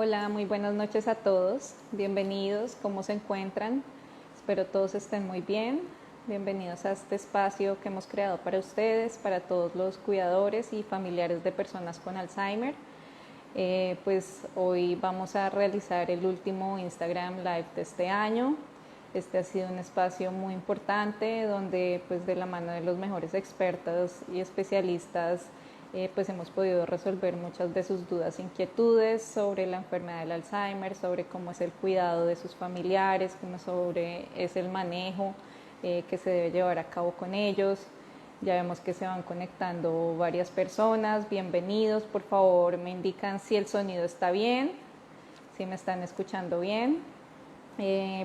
Hola, muy buenas noches a todos. Bienvenidos, ¿cómo se encuentran? Espero todos estén muy bien. Bienvenidos a este espacio que hemos creado para ustedes, para todos los cuidadores y familiares de personas con Alzheimer. Pues hoy vamos a realizar el último Instagram Live de este año. Este ha sido un espacio muy importante donde pues de la mano de los mejores expertos y especialistas pues hemos podido resolver muchas de sus dudas e inquietudes sobre la enfermedad del Alzheimer, sobre cómo es el cuidado de sus familiares, cómo es el manejo que se debe llevar a cabo con ellos. Ya vemos que se van conectando varias personas. Bienvenidos, por favor me indican si el sonido está bien, si me están escuchando bien.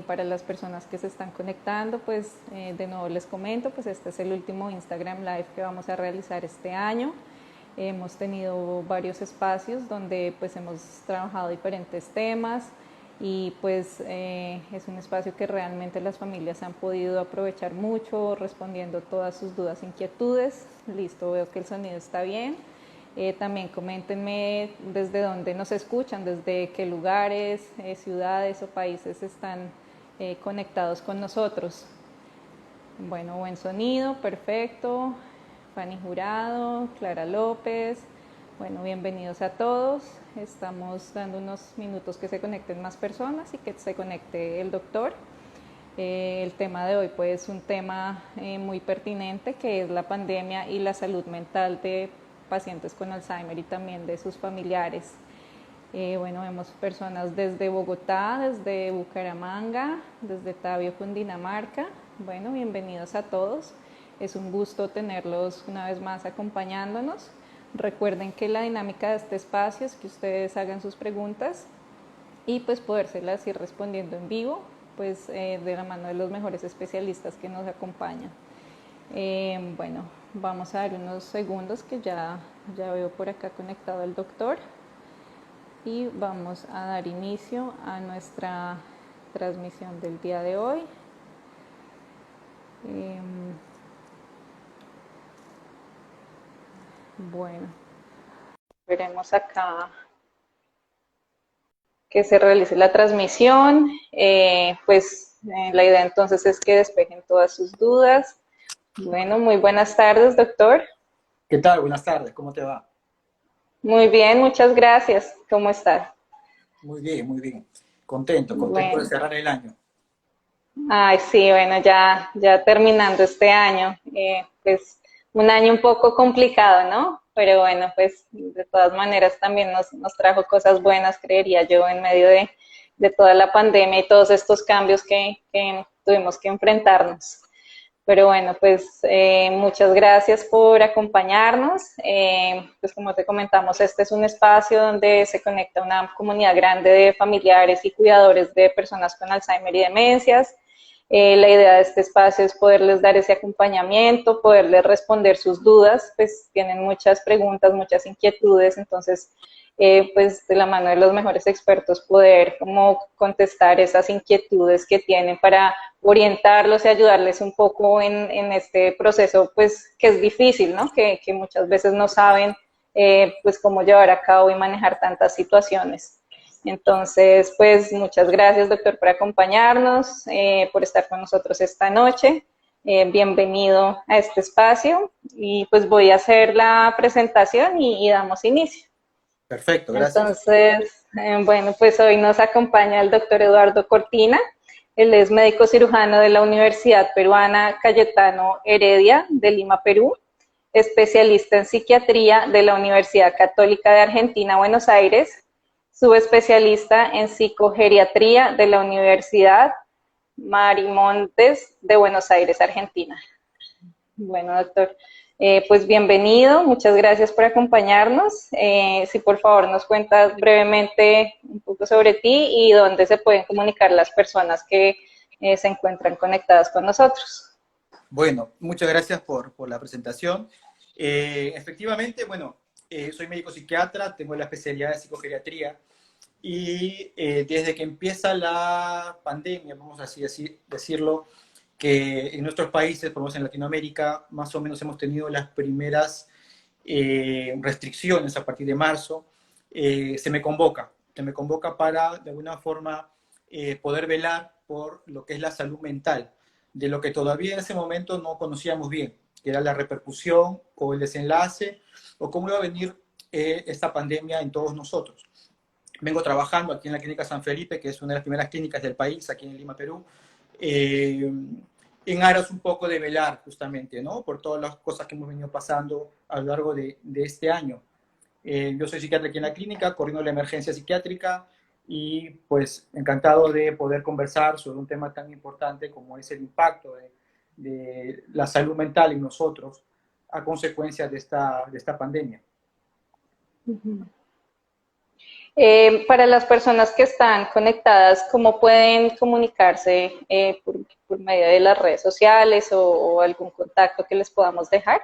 Para las personas que se están conectando, pues de nuevo les comento, pues este es el último Instagram Live que vamos a realizar este año. Hemos tenido varios espacios donde pues hemos trabajado diferentes temas y pues es un espacio que realmente las familias han podido aprovechar mucho respondiendo todas sus dudas e inquietudes. Listo, veo que el sonido está bien. También coméntenme desde dónde nos escuchan, desde qué lugares, ciudades o países están conectados con nosotros. Bueno, buen sonido, perfecto. Fanny Jurado, Clara López. Bueno, bienvenidos a todos. Estamos dando unos minutos que se conecten más personas y que se conecte el doctor. El tema de hoy pues es un tema muy pertinente, que es la pandemia y la salud mental de pacientes con Alzheimer y también de sus familiares. Bueno, vemos personas desde Bogotá, desde Bucaramanga, desde Tabio, Cundinamarca. Bueno, bienvenidos a todos. Es un gusto tenerlos una vez más acompañándonos. Recuerden que la dinámica de este espacio es que ustedes hagan sus preguntas y pues podérselas ir respondiendo en vivo, pues de la mano de los mejores especialistas que nos acompañan. Bueno, vamos a dar unos segundos que ya veo por acá conectado el doctor y vamos a dar inicio a nuestra transmisión del día de hoy. Bueno, veremos acá que se realice la transmisión. La idea entonces es que despejen todas sus dudas. Bueno, muy buenas tardes, doctor. ¿Qué tal? Buenas tardes, ¿cómo te va? Muy bien, muchas gracias. ¿Cómo está? Muy bien, muy bien. Contento de Bueno, cerrar el año. ay, sí, bueno, ya terminando este año, pues un año un poco complicado, ¿no? Pero bueno, pues de todas maneras también nos trajo cosas buenas, creería yo, en medio de toda la pandemia y todos estos cambios que tuvimos que enfrentarnos. Pero bueno, pues muchas gracias por acompañarnos. Pues como te comentamos, este es un espacio donde se conecta una comunidad grande de familiares y cuidadores de personas con Alzheimer y demencias. La idea de este espacio es poderles dar ese acompañamiento, poderles responder sus dudas, pues tienen muchas preguntas, muchas inquietudes, entonces pues de la mano de los mejores expertos poder como contestar esas inquietudes que tienen para orientarlos y ayudarles un poco en este proceso, pues que es difícil, ¿no? Que muchas veces no saben pues cómo llevar a cabo y manejar tantas situaciones. Entonces, pues muchas gracias, doctor, por acompañarnos, por estar con nosotros esta noche. Bienvenido a este espacio y pues voy a hacer la presentación y damos inicio. Perfecto, gracias. Entonces, bueno, pues hoy nos acompaña el doctor Eduardo Cortina. Él es médico cirujano de la Universidad Peruana Cayetano Heredia de Lima, Perú, especialista en psiquiatría de la Universidad Católica de Argentina, Buenos Aires, subespecialista en psicogeriatría de la Universidad Marimontes de Buenos Aires, Argentina. Bueno, doctor, pues bienvenido, muchas gracias por acompañarnos. Si por favor nos cuentas brevemente un poco sobre ti y dónde se pueden comunicar las personas que se encuentran conectadas con nosotros. Bueno, muchas gracias por la presentación. Efectivamente, bueno, soy médico psiquiatra, tengo la especialidad de psicogeriatría y desde que empieza la pandemia, vamos así decirlo, que en nuestros países, por lo menos en Latinoamérica, más o menos hemos tenido las primeras restricciones a partir de marzo, se me convoca. que me convoca para, de alguna forma, poder velar por lo que es la salud mental, de lo que todavía en ese momento no conocíamos bien, que era la repercusión o el desenlace, o cómo iba a venir esta pandemia en todos nosotros. Vengo trabajando aquí en la Clínica San Felipe, que es una de las primeras clínicas del país, aquí en Lima, Perú, en aras un poco de velar justamente, ¿no? Por todas las cosas que hemos venido pasando a lo largo de este año. Yo soy psiquiatra aquí en la clínica, coordino la emergencia psiquiátrica y pues encantado de poder conversar sobre un tema tan importante como es el impacto de la salud mental en nosotros a consecuencia de esta pandemia. Ujú. Para las personas que están conectadas, ¿cómo pueden comunicarse por medio de las redes sociales o algún contacto que les podamos dejar?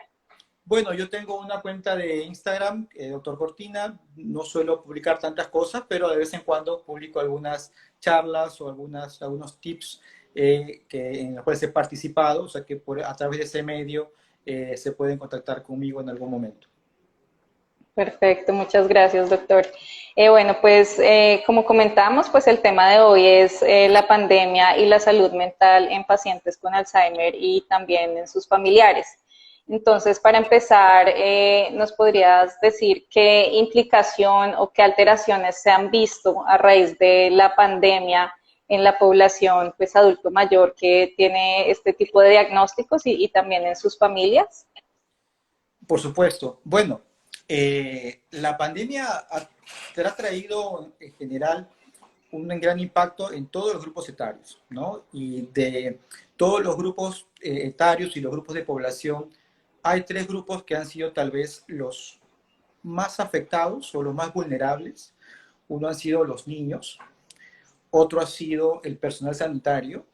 Bueno, yo tengo una cuenta de Instagram, Doctor Cortina. No suelo publicar tantas cosas, pero de vez en cuando publico algunas charlas o algunos tips en los cuales he participado, o sea que a través de ese medio se pueden contactar conmigo en algún momento. Perfecto, muchas gracias, doctor. Bueno, pues como comentamos, pues el tema de hoy es la pandemia y la salud mental en pacientes con Alzheimer y también en sus familiares. Entonces, para empezar, ¿nos podrías decir qué implicación o qué alteraciones se han visto a raíz de la pandemia en la población, pues adulto mayor que tiene este tipo de diagnósticos y también en sus familias? Por supuesto. Bueno, la pandemia ha traído en general un gran impacto en todos los grupos etarios, ¿no? Y de todos los grupos etarios y los grupos de población, hay tres grupos que han sido tal vez los más afectados o los más vulnerables. Uno han sido los niños, otro ha sido el personal sanitario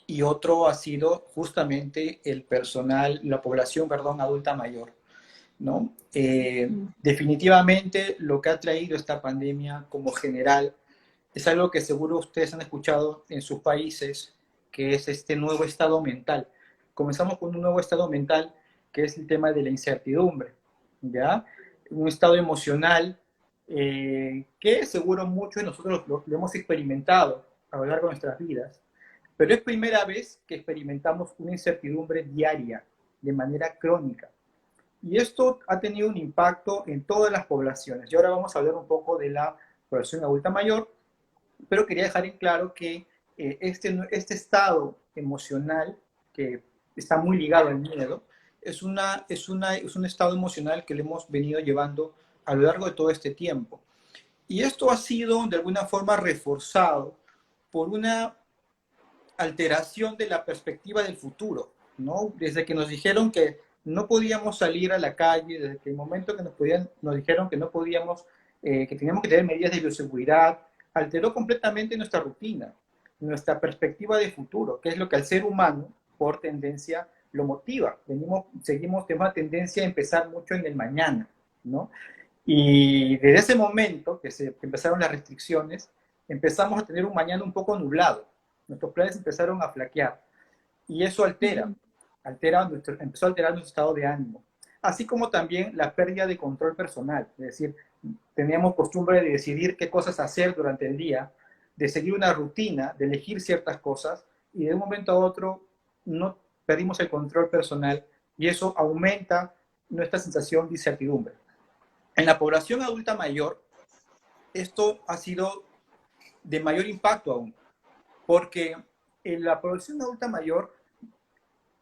y otro ha sido justamente el personal, la población, perdón, adulta mayor, ¿no? Definitivamente lo que ha traído esta pandemia como general es algo que seguro ustedes han escuchado en sus países, que es este nuevo estado mental. Comenzamos con un nuevo estado mental, que es el tema de la incertidumbre, ¿ya? Un estado emocional que seguro muchos de nosotros lo hemos experimentado a lo largo de nuestras vidas, pero es primera vez que experimentamos una incertidumbre diaria, de manera crónica. Y esto ha tenido un impacto en todas las poblaciones. Y ahora vamos a hablar un poco de la población adulta mayor, pero quería dejar en claro que este estado emocional, que está muy ligado al miedo, es un estado emocional que le hemos venido llevando a lo largo de todo este tiempo. Y esto ha sido de alguna forma reforzado por una alteración de la perspectiva del futuro, ¿no? Desde que nos dijeron que no podíamos salir a la calle, desde que el momento que nos dijeron que no podíamos, que teníamos que tener medidas de bioseguridad, alteró completamente nuestra rutina, nuestra perspectiva de futuro, que es lo que al ser humano, por tendencia, lo motiva. Seguimos de una tendencia a empezar mucho en el mañana, ¿no? Y desde ese momento que empezaron las restricciones, empezamos a tener un mañana un poco nublado. Nuestros planes empezaron a flaquear y eso empezó a alterar nuestro estado de ánimo. Así como también la pérdida de control personal, es decir, teníamos costumbre de decidir qué cosas hacer durante el día, de seguir una rutina, de elegir ciertas cosas y de un momento a otro no perdimos el control personal y eso aumenta nuestra sensación de incertidumbre. En la población adulta mayor, esto ha sido de mayor impacto aún, porque en la población adulta mayor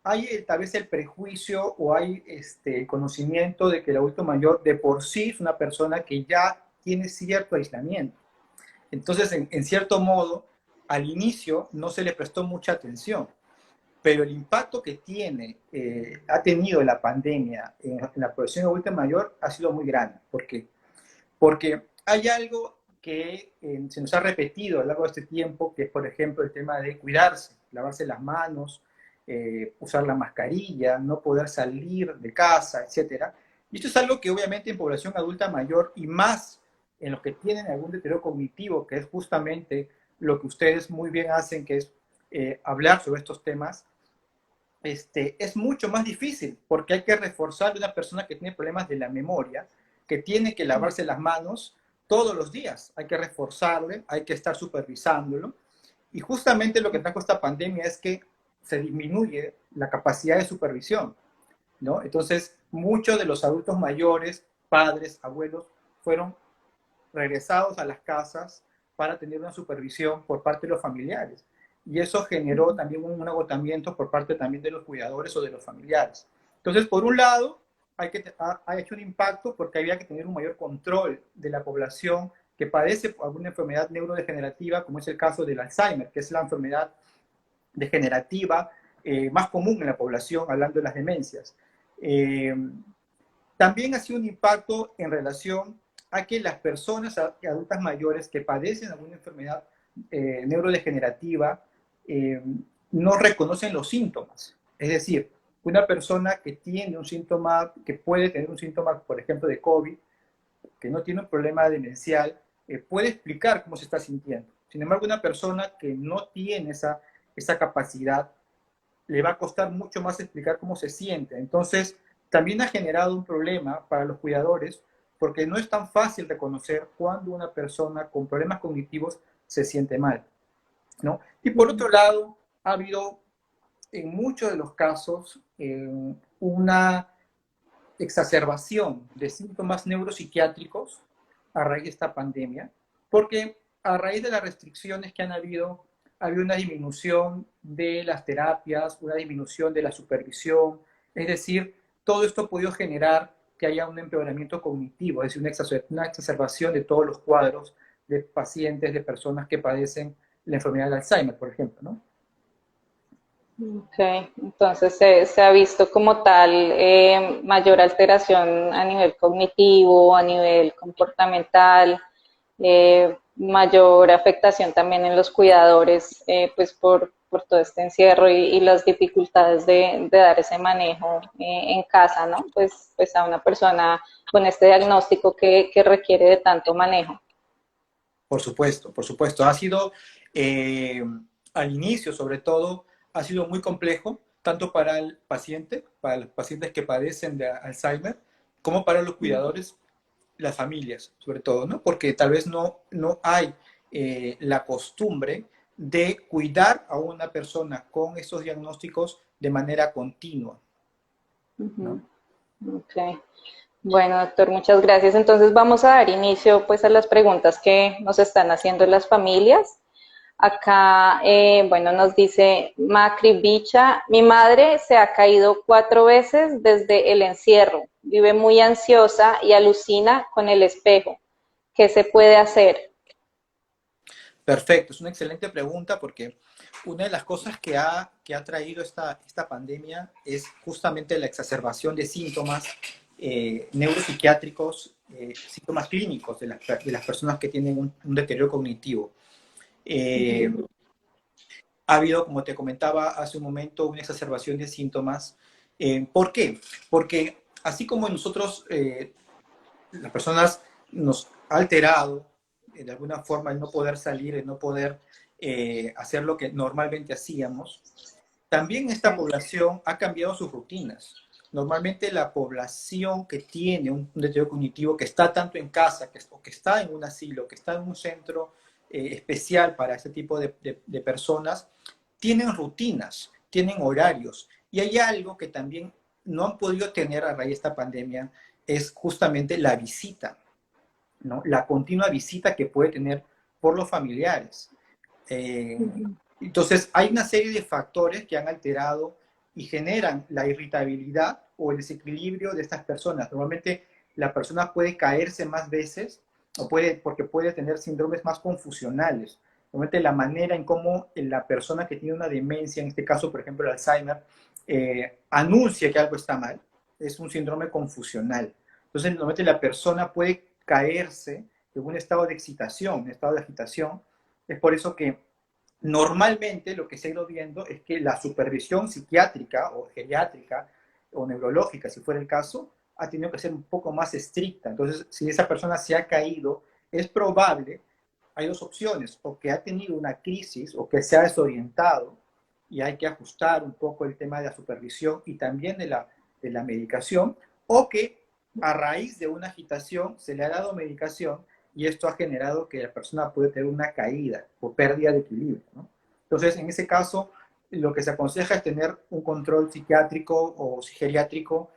hay tal vez el prejuicio o hay el conocimiento de que el adulto mayor de por sí es una persona que ya tiene cierto aislamiento. Entonces, en cierto modo, al inicio no se le prestó mucha atención, pero el impacto que ha tenido la pandemia en la población adulta mayor ha sido muy grande. ¿Por qué? Porque hay algo que se nos ha repetido a lo largo de este tiempo, que es, por ejemplo, el tema de cuidarse, lavarse las manos, usar la mascarilla, no poder salir de casa, etcétera. Y esto es algo que obviamente en población adulta mayor y más en los que tienen algún deterioro cognitivo, que es justamente lo que ustedes muy bien hacen, que es hablar sobre estos temas, es mucho más difícil porque hay que reforzar a una persona que tiene problemas de la memoria, que tiene que lavarse las manos todos los días, hay que reforzarle, hay que estar supervisándolo. Y justamente lo que trajo esta pandemia es que se disminuye la capacidad de supervisión, ¿no? Entonces, muchos de los adultos mayores, padres, abuelos, fueron regresados a las casas para tener una supervisión por parte de los familiares. Y eso generó también un agotamiento por parte también de los cuidadores o de los familiares. Entonces, por un lado, ha hecho un impacto porque había que tener un mayor control de la población que padece alguna enfermedad neurodegenerativa, como es el caso del Alzheimer, que es la enfermedad degenerativa más común en la población, hablando de las demencias. Eh, También ha sido un impacto en relación a que las personas adultas mayores que padecen alguna enfermedad neurodegenerativa eh, no reconocen los síntomas. Es decir, una persona que tiene un síntoma, que puede tener un síntoma, por ejemplo, de COVID, que no tiene un problema demencial, puede explicar cómo se está sintiendo. Sin embargo, una persona que no tiene esa capacidad, le va a costar mucho más explicar cómo se siente. Entonces, también ha generado un problema para los cuidadores porque no es tan fácil reconocer cuando una persona con problemas cognitivos se siente mal, ¿no? Y por otro lado, ha habido en muchos de los casos una exacerbación de síntomas neuropsiquiátricos a raíz de esta pandemia, porque a raíz de las restricciones que han habido, ha habido una disminución de las terapias, una disminución de la supervisión, es decir, todo esto ha podido generar que haya un empeoramiento cognitivo, es decir, una exacerbación de todos los cuadros de pacientes, de personas que padecen la enfermedad de Alzheimer, por ejemplo, ¿no? Ok, entonces se ha visto como tal mayor alteración a nivel cognitivo, a nivel comportamental, mayor afectación también en los cuidadores, pues por todo este encierro y las dificultades de dar ese manejo en casa, ¿no? Pues a una persona con este diagnóstico que requiere de tanto manejo. Por supuesto, por supuesto. Ha sido, eh, al inicio sobre todo, ha sido muy complejo, tanto para el paciente, para los pacientes que padecen de Alzheimer, como para los cuidadores, las familias, sobre todo, ¿no? Porque tal vez no hay la costumbre de cuidar a una persona con esos diagnósticos de manera continua, Ujú. ¿no? Ok. Bueno, doctor, muchas gracias. Entonces vamos a dar inicio pues a las preguntas que nos están haciendo las familias. Acá, bueno, nos dice Macri Bicha, mi madre se ha caído 4 veces desde el encierro, vive muy ansiosa y alucina con el espejo. ¿Qué se puede hacer? Perfecto, es una excelente pregunta porque una de las cosas que ha traído esta pandemia es justamente la exacerbación de síntomas neuropsiquiátricos, síntomas clínicos de las personas que tienen un deterioro cognitivo. Eh, Ha habido, como te comentaba hace un momento, una exacerbación de síntomas. ¿Por qué? Porque así como nosotros, las personas nos ha alterado de alguna forma el no poder salir, el no poder hacer lo que normalmente hacíamos, también esta población ha cambiado sus rutinas. Normalmente la población que tiene un deterioro cognitivo, que está tanto en casa, o que está en un asilo, que está en un centro especial para este tipo de personas, tienen rutinas, tienen horarios. Y hay algo que también no han podido tener a raíz de esta pandemia, es justamente la visita, ¿no? La continua visita que puede tener por los familiares. Eh, entonces, hay una serie de factores que han alterado y generan la irritabilidad o el desequilibrio de estas personas. Normalmente la persona puede caerse más veces porque puede tener síndromes más confusionales. Normalmente la manera en cómo la persona que tiene una demencia, en este caso, por ejemplo, el Alzheimer, anuncia que algo está mal, es un síndrome confusional. Entonces, normalmente la persona puede caerse en un estado de excitación, un estado de agitación. Es por eso que normalmente lo que se ha ido viendo es que la supervisión psiquiátrica o geriátrica o neurológica, si fuera el caso, ha tenido que ser un poco más estricta. Entonces, si esa persona se ha caído, es probable, hay dos opciones, o que ha tenido una crisis o que se ha desorientado y hay que ajustar un poco el tema de la supervisión y también de la medicación, o que a raíz de una agitación se le ha dado medicación y esto ha generado que la persona puede tener una caída o pérdida de equilibrio, ¿no? Entonces, en ese caso, lo que se aconseja es tener un control psiquiátrico o geriátrico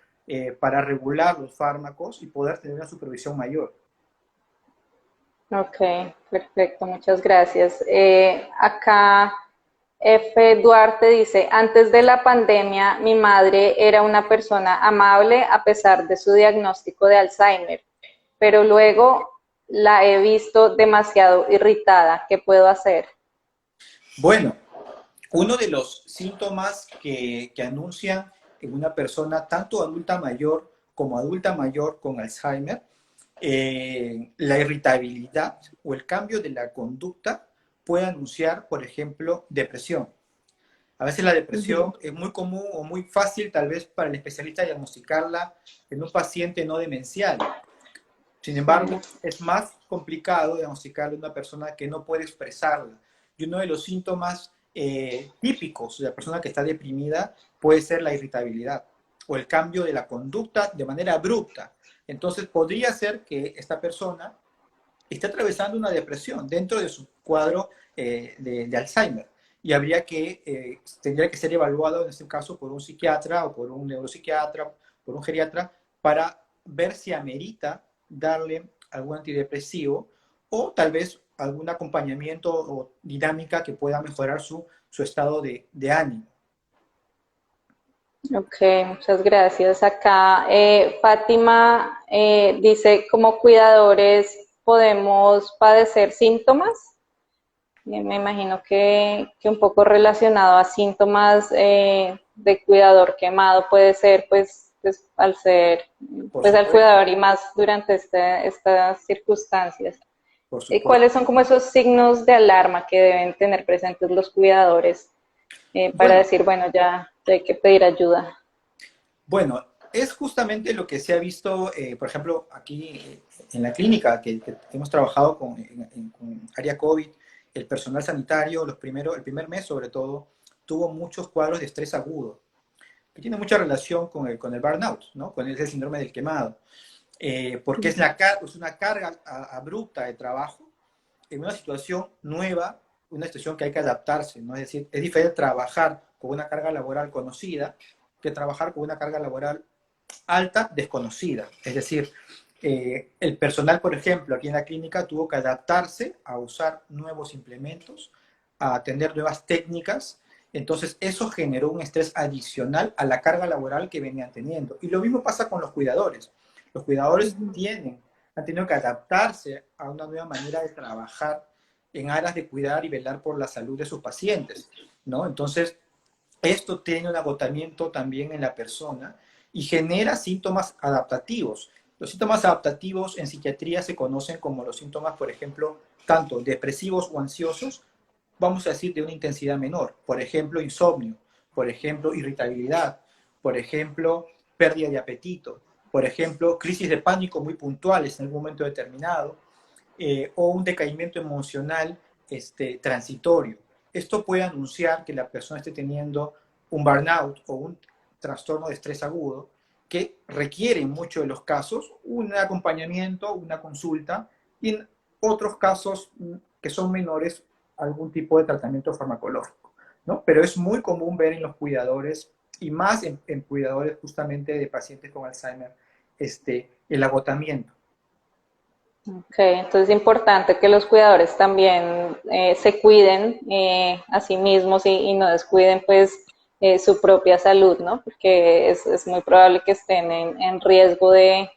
para regular los fármacos y poder tener una supervisión mayor. Ok, perfecto, muchas gracias. Acá F. Duarte dice, antes de la pandemia mi madre era una persona amable a pesar de su diagnóstico de Alzheimer, pero luego la he visto demasiado irritada. ¿Qué puedo hacer? Bueno, uno de los síntomas que anuncian en una persona, tanto adulta mayor como adulta mayor con Alzheimer, la irritabilidad o el cambio de la conducta puede anunciar, por ejemplo, depresión. A veces la depresión Ujú. es muy común o muy fácil tal vez para el especialista diagnosticarla en un paciente no demencial. Sin Sí, embargo, es más complicado diagnosticarle a una persona que no puede expresarla. Y uno de los síntomas típicos de la persona que está deprimida puede ser la irritabilidad o el cambio de la conducta de manera abrupta. Entonces, podría ser que esta persona esté atravesando una depresión dentro de su cuadro de Alzheimer. Y tendría que ser evaluado en este caso por un psiquiatra o por un neuropsiquiatra, por un geriatra, para ver si amerita darle algún antidepresivo o tal vez algún acompañamiento o dinámica que pueda mejorar su estado de ánimo. ok, muchas gracias. Acá Fátima dice, como cuidadores podemos padecer síntomas. Me imagino que un poco relacionado a síntomas de cuidador quemado puede ser, pues al ser, Por pues al supuesto, cuidador y más durante estas circunstancias. por supuesto. ¿Cuáles son como esos signos de alarma que deben tener presentes los cuidadores para Bueno, decir, bueno, ya hay que pedir ayuda? Bueno, es justamente lo que se ha visto, por ejemplo, aquí en la clínica, que hemos trabajado con área COVID, el personal sanitario, el primer mes sobre todo, tuvo muchos cuadros de estrés agudo, que tiene mucha relación con el burnout, ¿no? Con ese síndrome del quemado, porque es una carga abrupta de trabajo en una situación nueva, una situación que hay que adaptarse, ¿no? Es decir, es diferente trabajar con una carga laboral conocida que trabajar con una carga laboral alta desconocida. Es decir, el personal, por ejemplo, aquí en la clínica tuvo que adaptarse a usar nuevos implementos, a atender nuevas técnicas. Entonces, eso generó un estrés adicional a la carga laboral que venían teniendo. Y lo mismo pasa con los cuidadores. Los cuidadores han tenido que adaptarse a una nueva manera de trabajar en aras de cuidar y velar por la salud de sus pacientes, ¿no? Entonces, esto tiene un agotamiento también en la persona y genera síntomas adaptativos. Los síntomas adaptativos en psiquiatría se conocen como los síntomas, por ejemplo, tanto depresivos o ansiosos, vamos a decir, de una intensidad menor. Por ejemplo, insomnio, por ejemplo, irritabilidad, por ejemplo, pérdida de apetito, por ejemplo, crisis de pánico muy puntuales en algún momento determinado, o un decaimiento emocional transitorio. Esto puede anunciar que la persona esté teniendo un burnout o un trastorno de estrés agudo que requiere en muchos de los casos un acompañamiento, una consulta y en otros casos que son menores algún tipo de tratamiento farmacológico, ¿no? Pero es muy común ver en los cuidadores y más en cuidadores justamente de pacientes con Alzheimer el agotamiento. Ok, entonces es importante que los cuidadores también se cuiden a sí mismos y no descuiden pues su propia salud, ¿no? Porque es muy probable que estén en riesgo de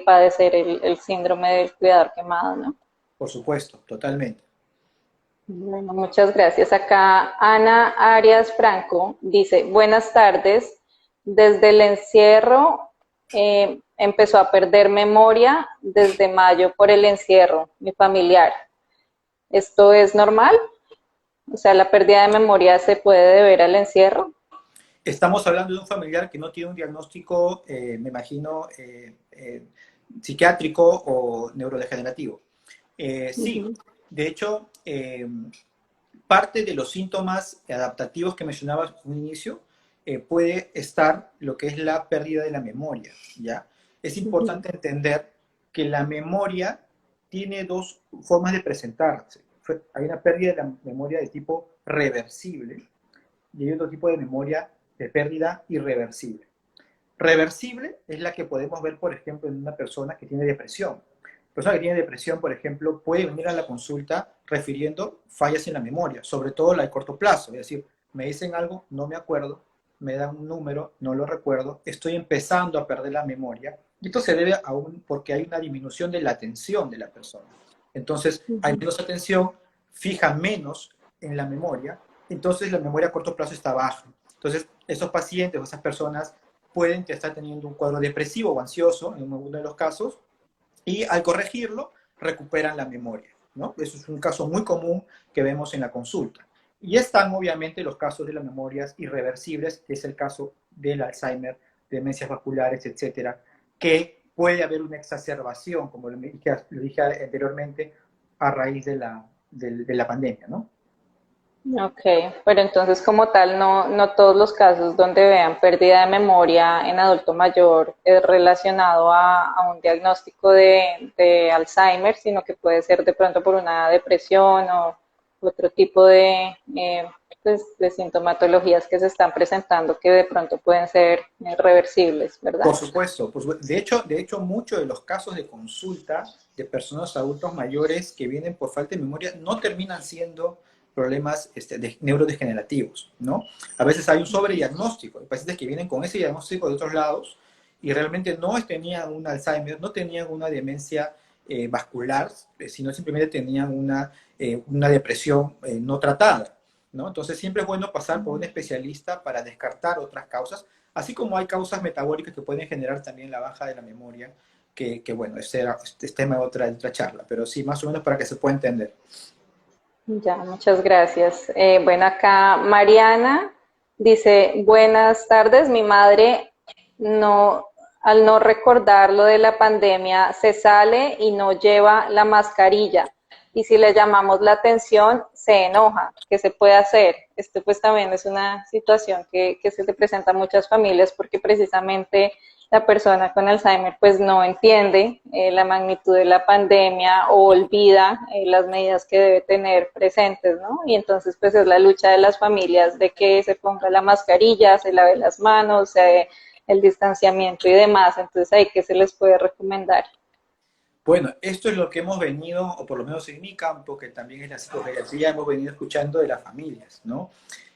padecer el síndrome del cuidador quemado, ¿no? Por supuesto, totalmente. Bueno, muchas gracias. Acá Ana Arias Franco dice, buenas tardes. Desde el encierro empezó a perder memoria desde mayo por el encierro, mi familiar. ¿Esto es normal? O sea, la pérdida de memoria se puede deber al encierro. Estamos hablando de un familiar que no tiene un diagnóstico, me imagino, psiquiátrico o neurodegenerativo. Sí, Ujú. de hecho, parte de los síntomas adaptativos que mencionabas en un inicio puede estar lo que es la pérdida de la memoria, ¿ya? Es Ujú. importante entender que la memoria tiene dos formas de presentarse. Hay una pérdida de la memoria de tipo reversible y hay otro tipo de memoria de pérdida irreversible. Reversible es la que podemos ver, por ejemplo, en una persona que tiene depresión. La persona que tiene depresión, por ejemplo, puede venir a la consulta refiriendo fallas en la memoria, sobre todo la de corto plazo. Es decir, me dicen algo, no me acuerdo, me dan un número, no lo recuerdo, estoy empezando a perder la memoria. Y esto se debe porque hay una disminución de la atención de la persona. Entonces, hay menos atención, fija menos en la memoria, entonces la memoria a corto plazo está baja. Entonces, esos pacientes o esas personas pueden estar teniendo un cuadro depresivo o ansioso en uno de los casos, y al corregirlo recuperan la memoria, ¿no? Eso es un caso muy común que vemos en la consulta. Y están obviamente los casos de las memorias irreversibles, que es el caso del Alzheimer, demencias vasculares, etcétera, que puede haber una exacerbación, como lo dije anteriormente, a raíz de la pandemia, ¿no? Ok, pero entonces como tal no todos los casos donde vean pérdida de memoria en adulto mayor es relacionado a un diagnóstico de Alzheimer, sino que puede ser de pronto por una depresión o otro tipo pues, de sintomatologías que se están presentando que de pronto pueden ser reversibles, ¿verdad? Por supuesto. De hecho, muchos de los casos de consulta de personas adultos mayores que vienen por falta de memoria no terminan siendo problemas neurodegenerativos, ¿no? A veces hay un sobrediagnóstico. Hay pacientes que vienen con ese diagnóstico de otros lados y realmente no tenían un Alzheimer, no tenían una demencia vascular, sino simplemente tenían una depresión no tratada, ¿no? Entonces siempre es bueno pasar por un especialista para descartar otras causas, así como hay causas metabólicas que pueden generar también la baja de la memoria, que bueno, este es tema de otra charla, pero sí, más o menos para que se pueda entender. Ya, muchas gracias. Bueno, acá Mariana dice, buenas tardes, mi madre no, al no recordar lo de la pandemia, se sale y no lleva la mascarilla. Y si le llamamos la atención, se enoja. ¿Qué se puede hacer? Esto pues también es una situación que se le presenta a muchas familias porque precisamente la persona con Alzheimer pues no entiende la magnitud de la pandemia o olvida las medidas que debe tener presentes, ¿no? Y entonces pues es la lucha de las familias de que se ponga la mascarilla, se lave las manos, el distanciamiento y demás. Entonces ahí que se les puede recomendar. Bueno, esto es lo que hemos venido, o por lo menos en mi campo, que también es la psicogeriatría, hemos venido escuchando de las familias, ¿no?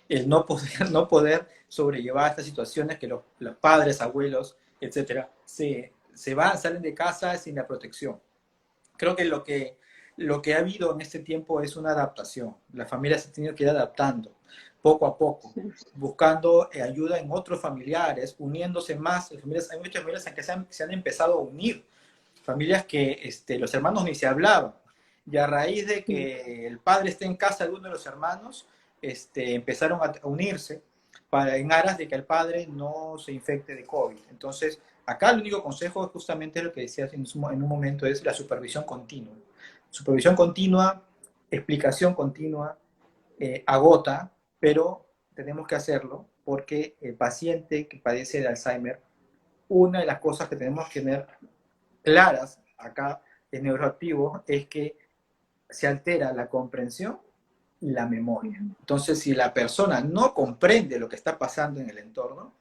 El no poder, no poder sobrellevar estas situaciones que los padres, abuelos, etcétera, se van, salen de casa sin la protección. Creo que lo que ha habido en este tiempo es una adaptación. Las familias se han tenido que ir adaptando poco a poco, buscando ayuda en otros familiares, uniéndose más. Hay muchas familias en que se han empezado a unir, familias que los hermanos ni se hablaban. Y a raíz de que el padre esté en casa de uno de los hermanos, empezaron a unirse en aras de que el padre no se infecte de COVID. Entonces, acá el único consejo es justamente lo que decías en un momento, es la supervisión continua. Supervisión continua, explicación continua, agota, pero tenemos que hacerlo porque el paciente que padece de Alzheimer, una de las cosas que tenemos que tener claras acá en neuroactivo es que se altera la comprensión y la memoria. Entonces, si la persona no comprende lo que está pasando en el entorno,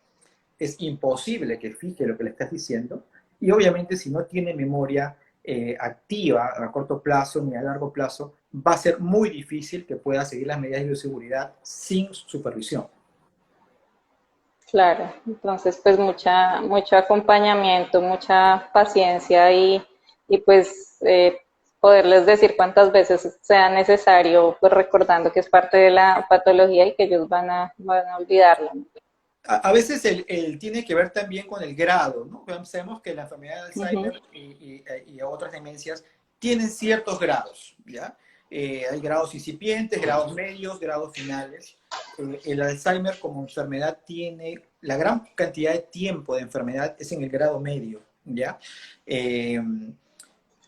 es imposible que fije lo que le estás diciendo, y obviamente si no tiene memoria activa a corto plazo ni a largo plazo, va a ser muy difícil que pueda seguir las medidas de bioseguridad sin supervisión. Claro, entonces pues mucho acompañamiento, mucha paciencia y pues poderles decir cuántas veces sea necesario, pues recordando que es parte de la patología y que ellos van a olvidarlo. A veces tiene que ver también con el grado, ¿no? Sabemos que la enfermedad de Ujú. Alzheimer y otras demencias tienen ciertos grados, ¿ya? Hay grados incipientes, grados medios, grados finales. El Alzheimer como enfermedad tiene, la gran cantidad de tiempo de enfermedad es en el grado medio, ¿ya? Eh,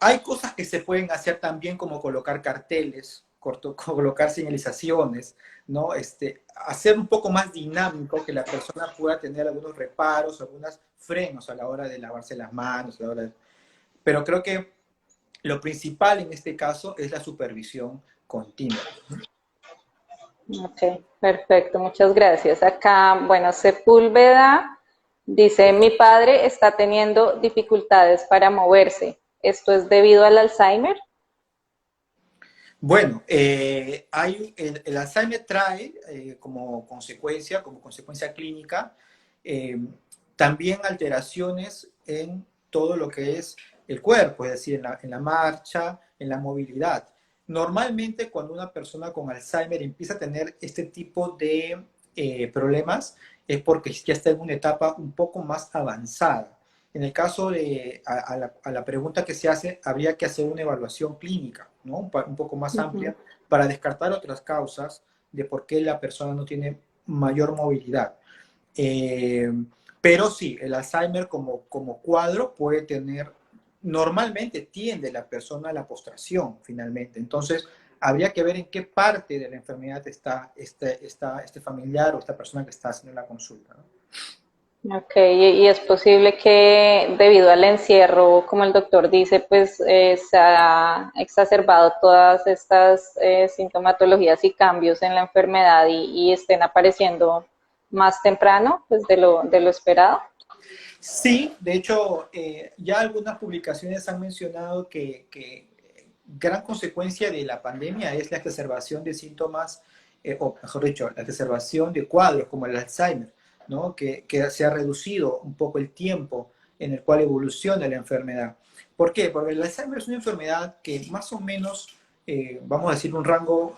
Hay cosas que se pueden hacer también como colocar carteles, colocar señalizaciones, ¿no? Hacer un poco más dinámico que la persona pueda tener algunos reparos, algunos frenos a la hora de lavarse las manos, pero creo que lo principal en este caso es la supervisión continua. Ok, perfecto, muchas gracias. Acá, bueno, Sepúlveda dice, mi padre está teniendo dificultades para moverse. ¿Esto es debido al Alzheimer? Bueno, el Alzheimer trae como consecuencia clínica, eh, también alteraciones en todo lo que es el cuerpo, es decir, en la marcha, en la movilidad. Normalmente cuando una persona con Alzheimer empieza a tener este tipo de problemas es porque ya está en una etapa un poco más avanzada. En el caso de a la pregunta que se hace, habría que hacer una evaluación clínica, ¿no? Un poco más amplia para descartar otras causas de por qué la persona no tiene mayor movilidad. Eh, pero sí, el Alzheimer como cuadro puede tener, normalmente tiende la persona a la postración finalmente. Entonces, habría que ver en qué parte de la enfermedad está este familiar o esta persona que está haciendo la consulta, ¿no? Ok, y es posible que debido al encierro, como el doctor dice, pues se ha exacerbado todas estas sintomatologías y cambios en la enfermedad y estén apareciendo más temprano, pues de lo esperado. Sí, de hecho, ya algunas publicaciones han mencionado que gran consecuencia de la pandemia es la exacerbación de síntomas, o mejor dicho, la exacerbación de cuadros como el Alzheimer, ¿no? Que se ha reducido un poco el tiempo en el cual evoluciona la enfermedad. ¿Por qué? Porque el Alzheimer es una enfermedad que más o menos, vamos a decir, un rango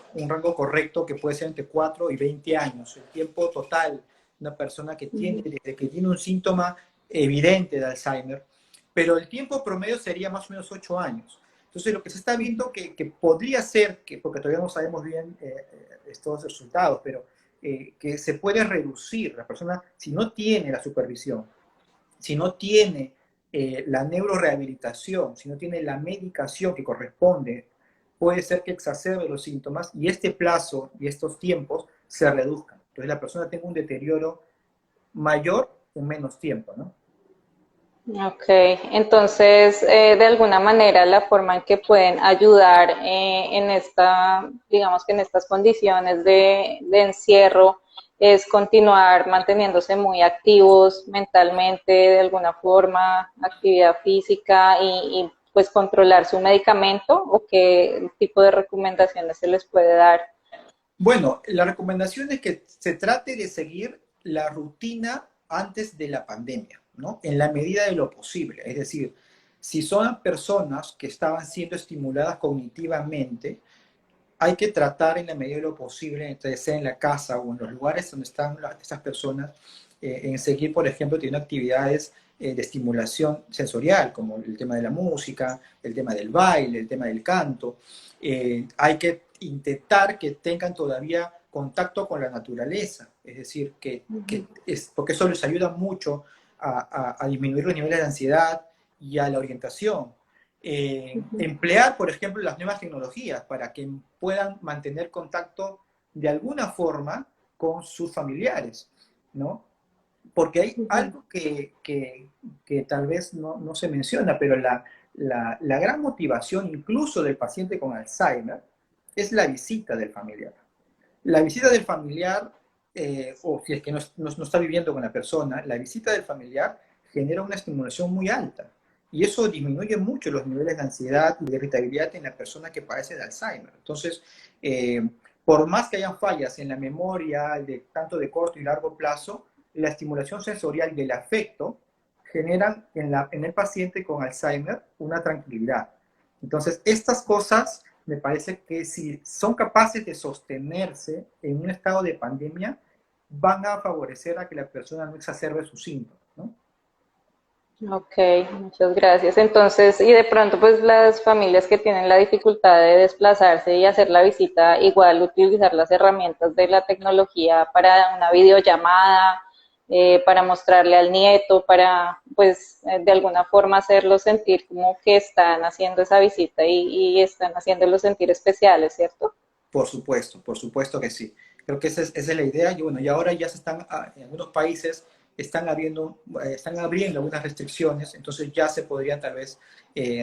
correcto que puede ser entre 4 y 20 años, el tiempo total de una persona que tiene, desde que tiene un síntoma evidente de Alzheimer, pero el tiempo promedio sería más o menos 8 años. Entonces, lo que se está viendo que podría ser, porque todavía no sabemos bien estos resultados, pero que se puede reducir la persona si no tiene la supervisión, si no tiene la neurorehabilitación, si no tiene la medicación que corresponde, puede ser que exacerbe los síntomas y este plazo y estos tiempos se reduzcan. Entonces, la persona tenga un deterioro mayor en menos tiempo, ¿no? Ok, entonces de alguna manera la forma en que pueden ayudar en esta, digamos que en estas condiciones de encierro es continuar manteniéndose muy activos mentalmente de alguna forma, actividad física pues controlar su medicamento o qué tipo de recomendaciones se les puede dar. Bueno, la recomendación es que se trate de seguir la rutina antes de la pandemia, ¿no? En la medida de lo posible. Es decir, si son personas que estaban siendo estimuladas cognitivamente, hay que tratar en la medida de lo posible, sea en la casa o en los lugares donde están estas personas, en seguir, por ejemplo, teniendo actividades de estimulación sensorial, como el tema de la música, el tema del baile, el tema del canto. Hay que intentar que tengan todavía contacto con la naturaleza, es decir, porque eso les ayuda mucho a disminuir los niveles de ansiedad y a la orientación. Emplear, por ejemplo, las nuevas tecnologías para que puedan mantener contacto de alguna forma con sus familiares, ¿no? Porque hay algo que tal vez no se menciona, pero la gran motivación incluso del paciente con Alzheimer es la visita del familiar. La visita del familiar, o si es que no está viviendo con la persona, la visita del familiar genera una estimulación muy alta. Y eso disminuye mucho los niveles de ansiedad y de irritabilidad en la persona que padece de Alzheimer. Entonces, eh, por más que hayan fallas en la memoria, tanto de corto y largo plazo, la estimulación sensorial del afecto generan en el paciente con Alzheimer una tranquilidad. Entonces, estas cosas me parece que si son capaces de sostenerse en un estado de pandemia, van a favorecer a que la persona no exacerbe sus síntomas, ¿no? Ok, muchas gracias. Entonces, y de pronto, pues las familias que tienen la dificultad de desplazarse y hacer la visita, igual utilizar las herramientas de la tecnología para una videollamada, para mostrarle al nieto, para, pues, de alguna forma hacerlo sentir como que están haciendo esa visita y están haciéndolo sentir especiales, ¿cierto? Por supuesto que sí. Creo que esa es la idea. Y bueno, y ahora ya se están, en algunos países están abriendo algunas restricciones, entonces ya se podría tal vez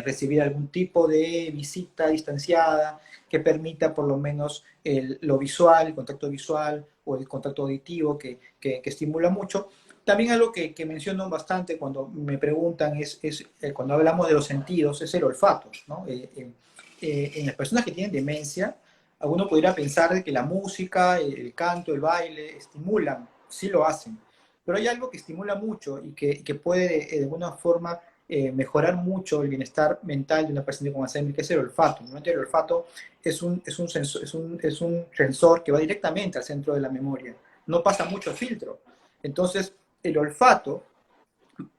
recibir algún tipo de visita distanciada que permita por lo menos lo visual, el contacto visual o el contacto auditivo que estimula mucho. También algo que menciono bastante cuando me preguntan cuando hablamos de los sentidos, es el olfato, ¿no? En las personas que tienen demencia, alguno podría pensar de que la música, el canto, el baile estimulan, sí lo hacen, pero hay algo que estimula mucho y que puede de alguna forma mejorar mucho el bienestar mental de una persona con Alzheimer, que es el olfato. Normalmente el olfato es un sensor que va directamente al centro de la memoria, no pasa mucho filtro. Entonces, el olfato,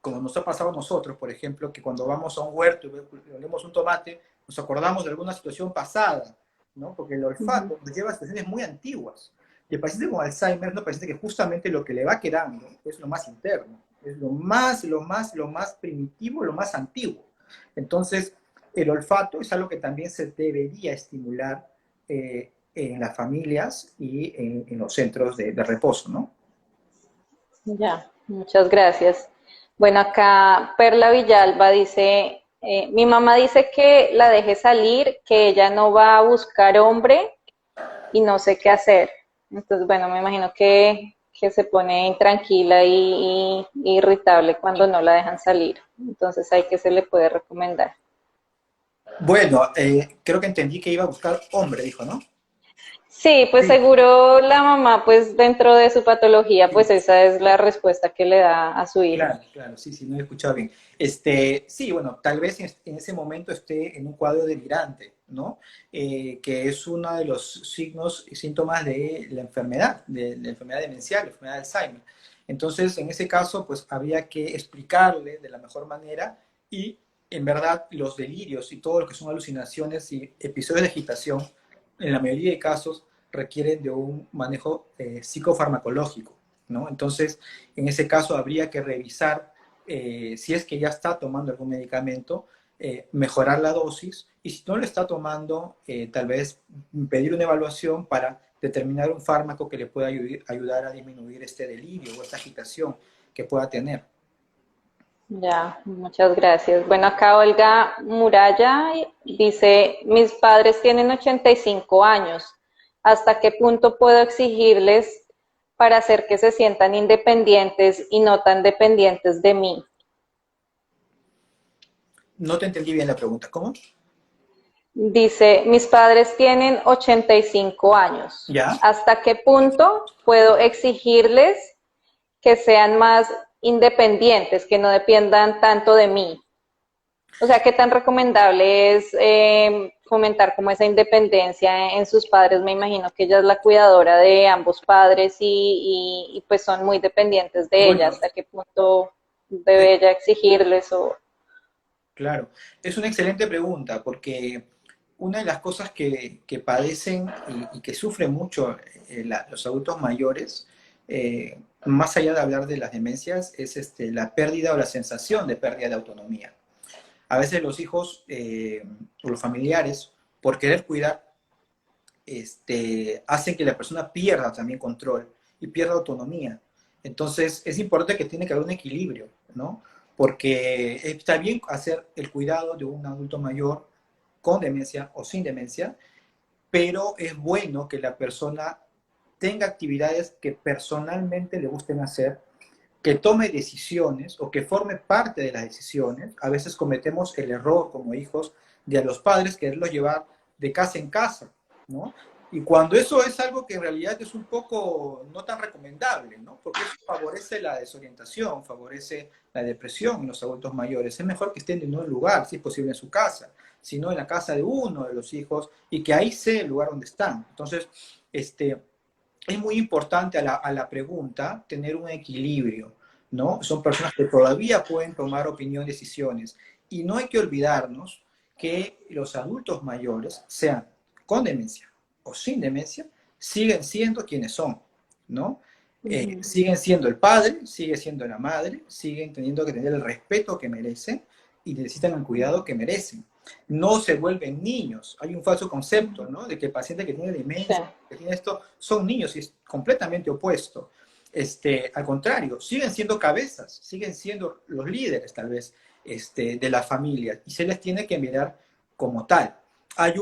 como nos ha pasado a nosotros, por ejemplo, que cuando vamos a un huerto y olemos un tomate, nos acordamos de alguna situación pasada, ¿no? Porque el olfato nos lleva a situaciones muy antiguas. Y el paciente con Alzheimer es un paciente que justamente lo que le va quedando es lo más interno, es lo más primitivo, lo más antiguo. Entonces, el olfato es algo que también se debería estimular en las familias y en los centros de reposo, ¿no? Ya, muchas gracias. Bueno, acá Perla Villalba dice, mi mamá dice que la deje salir, que ella no va a buscar hombre y no sé qué hacer. Entonces, bueno, me imagino que se pone intranquila y irritable cuando no la dejan salir. Entonces, ¿hay que se le puede recomendar? Bueno, creo que entendí que iba a buscar hombre, dijo, ¿no? Sí, pues Sí, seguro la mamá, pues dentro de su patología, pues sí, esa es la respuesta que le da a su hijo. claro, claro, sí, sí, no he escuchado bien. Sí, bueno, tal vez en ese momento esté en un cuadro delirante, ¿no? Que es uno de los signos y síntomas de la enfermedad demencial, la enfermedad de Alzheimer. Entonces, en ese caso, pues habría que explicarle de la mejor manera y, en verdad, los delirios y todo lo que son alucinaciones y episodios de agitación, en la mayoría de casos, requieren de un manejo psicofarmacológico, ¿no? Entonces, en ese caso habría que revisar si es que ya está tomando algún medicamento, mejorar la dosis y si no lo está tomando, tal vez pedir una evaluación para determinar un fármaco que le pueda ayudar a disminuir este delirio o esta agitación que pueda tener. Ya, muchas gracias. Bueno, acá Olga Muralla dice, mis padres tienen 85 años. ¿Hasta qué punto puedo exigirles para hacer que se sientan independientes y no tan dependientes de mí? No te entendí bien la pregunta. ¿Cómo? Dice, mis padres tienen 85 años. ¿Ya? ¿Hasta qué punto puedo exigirles que sean más independientes, que no dependan tanto de mí? O sea, ¿qué tan recomendable es fomentar como esa independencia en sus padres? Me imagino que ella es la cuidadora de ambos padres y pues son muy dependientes de ella. Bueno, ¿Hasta qué punto eh, debe ella exigirles? O... claro. Es una excelente pregunta porque una de las cosas que padecen y que sufren mucho los adultos mayores, más allá de hablar de las demencias, es la pérdida o la sensación de pérdida de autonomía. A veces los hijos o los familiares, por querer cuidar, hacen que la persona pierda también control y pierda autonomía. Entonces, es importante que tiene que haber un equilibrio, ¿no? Porque está bien hacer el cuidado de un adulto mayor con demencia o sin demencia, pero es bueno que la persona tenga actividades que personalmente le gusten hacer, que tome decisiones o que forme parte de las decisiones. A veces cometemos el error como hijos de a los padres quererlos llevar de casa en casa, ¿no? Y cuando eso es algo que en realidad es un poco no tan recomendable, ¿no? Porque eso favorece la desorientación, favorece la depresión en los adultos mayores. Es mejor que estén en un lugar, si es posible en su casa, sino en la casa de uno de los hijos y que ahí sea el lugar donde están. Entonces, es muy importante a la pregunta tener un equilibrio, ¿no? Son personas que todavía pueden tomar opinión, decisiones. Y no hay que olvidarnos que los adultos mayores, sean con demencia o sin demencia, siguen siendo quienes son, ¿no? Ujú. Siguen siendo el padre, sigue siendo la madre, siguen teniendo que tener el respeto que merecen y necesitan el cuidado que merecen. No se vuelven niños. Hay un falso concepto, ¿no? De que el paciente que tiene Sí. demencia, que tiene esto, son niños y es completamente opuesto. Al contrario, siguen siendo cabezas, siguen siendo los líderes tal vez de la familia y se les tiene que mirar como tal. Hay,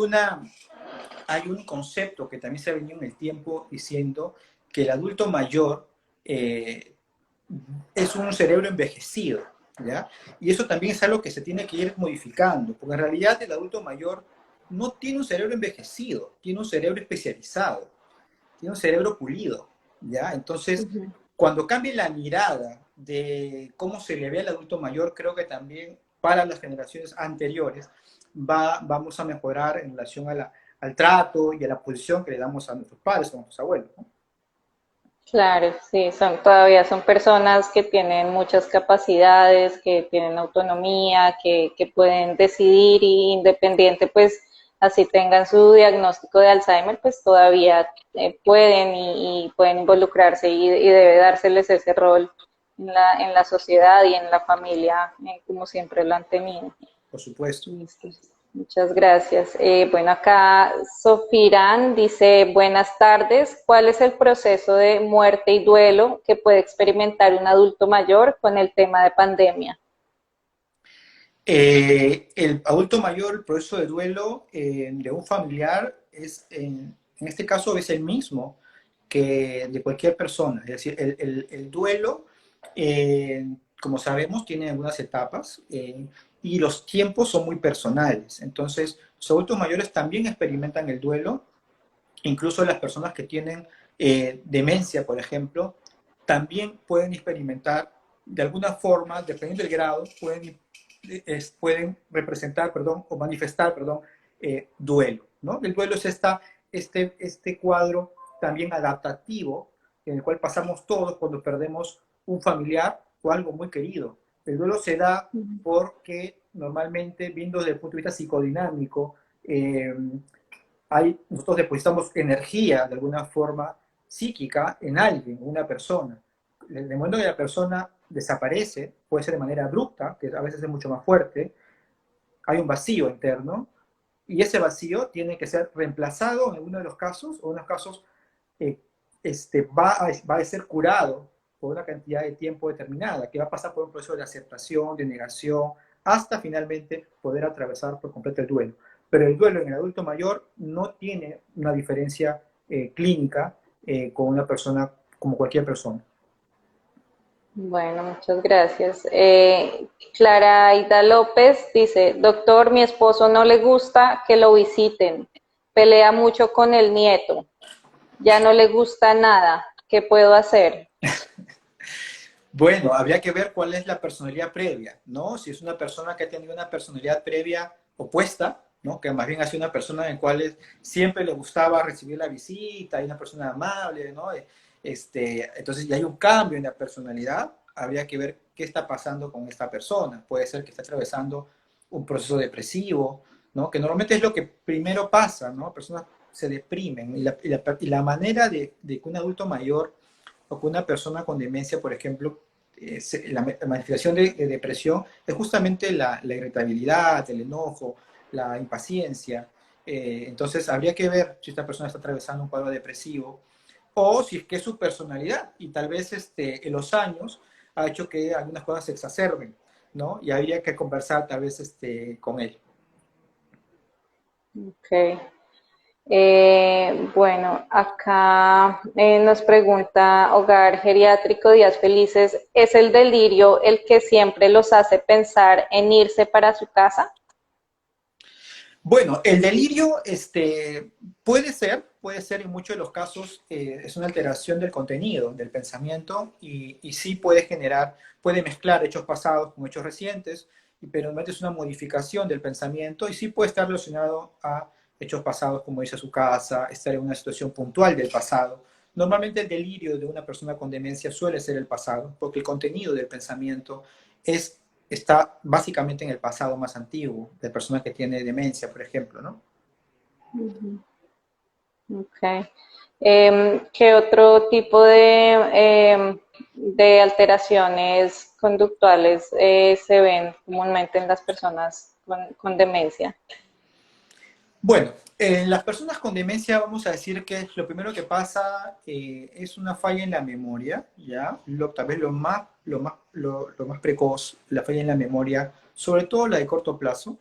hay un concepto que también se ha venido en el tiempo diciendo que el adulto mayor es un cerebro envejecido, ¿ya? Y eso también es algo que se tiene que ir modificando, porque en realidad el adulto mayor no tiene un cerebro envejecido, tiene un cerebro especializado, tiene un cerebro pulido, ¿ya? Entonces, Ujú. cuando cambie la mirada de cómo se le ve al adulto mayor, creo que también para las generaciones anteriores vamos a mejorar en relación al trato y a la posición que le damos a nuestros padres o a nuestros abuelos, ¿no? Claro, sí, todavía son personas que tienen muchas capacidades, que tienen autonomía, que pueden decidir y independiente, pues así tengan su diagnóstico de Alzheimer, pues todavía pueden y pueden involucrarse y debe dárseles ese rol en la sociedad y en la familia, como siempre lo han tenido. Por supuesto. Listo. Muchas gracias. Bueno, acá Sofirán dice, buenas tardes. ¿Cuál es el proceso de muerte y duelo que puede experimentar un adulto mayor con el tema de pandemia? El adulto mayor, el proceso de duelo de un familiar es, en este caso, es el mismo que de cualquier persona. Es decir, el duelo, como sabemos, tiene algunas etapas y los tiempos son muy personales. Entonces, los adultos mayores también experimentan el duelo, incluso las personas que tienen demencia, por ejemplo, también pueden experimentar de alguna forma, dependiendo del grado, pueden representar, perdón, o manifestar, perdón, duelo, ¿no? El duelo es este cuadro también adaptativo en el cual pasamos todos cuando perdemos un familiar o algo muy querido. El duelo se da porque normalmente, viendo desde el punto de vista psicodinámico, nosotros depositamos energía de alguna forma psíquica en alguien, en una persona. En el momento que la persona desaparece, puede ser de manera abrupta, que a veces es mucho más fuerte, hay un vacío interno, y ese vacío tiene que ser reemplazado en algunos de los casos, o en unos casos eh, va a ser curado por una cantidad de tiempo determinada, que va a pasar por un proceso de aceptación, de negación, hasta finalmente poder atravesar por completo el duelo. Pero el duelo en el adulto mayor no tiene una diferencia clínica con una persona, como cualquier persona. Bueno, muchas gracias. Clara Aida López dice, doctor, mi esposo no le gusta que lo visiten, pelea mucho con el nieto, ya no le gusta nada, ¿qué puedo hacer? Bueno, habría que ver cuál es la personalidad previa, ¿no? Si es una persona que ha tenido una personalidad previa opuesta, ¿no? Que más bien ha sido una persona en la cual siempre le gustaba recibir la visita, y una persona amable, ¿no? Entonces ya hay un cambio en la personalidad, habría que ver qué está pasando con esta persona. Puede ser que esté atravesando un proceso depresivo, ¿no? Que normalmente es lo que primero pasa, ¿no? Personas se deprimen y la manera de que un adulto mayor o que una persona con demencia, por ejemplo, la manifestación de depresión es justamente la irritabilidad, el enojo, la impaciencia. Entonces, habría que ver si esta persona está atravesando un cuadro depresivo o si es que es su personalidad y tal vez en los años ha hecho que algunas cosas se exacerben, ¿no? Y habría que conversar tal vez con él. Ok. Bueno, acá nos pregunta Hogar Geriátrico Días Felices, ¿es el delirio el que siempre los hace pensar en irse para su casa? Bueno, el delirio puede ser en muchos de los casos, es una alteración del contenido, del pensamiento, y sí puede generar, puede mezclar hechos pasados con hechos recientes, pero normalmente es una modificación del pensamiento y sí puede estar relacionado a hechos pasados, como dice su casa, estar en una situación puntual del pasado. Normalmente el delirio de una persona con demencia suele ser el pasado, porque el contenido del pensamiento es está básicamente en el pasado más antiguo, de personas que tienen demencia, por ejemplo, ¿no? Okay. ¿Qué otro tipo de alteraciones conductuales se ven comúnmente en las personas con demencia? Bueno, en las personas con demencia vamos a decir que lo primero que pasa es una falla en la memoria, ¿ya? Tal vez lo más precoz, la falla en la memoria, sobre todo la de corto plazo.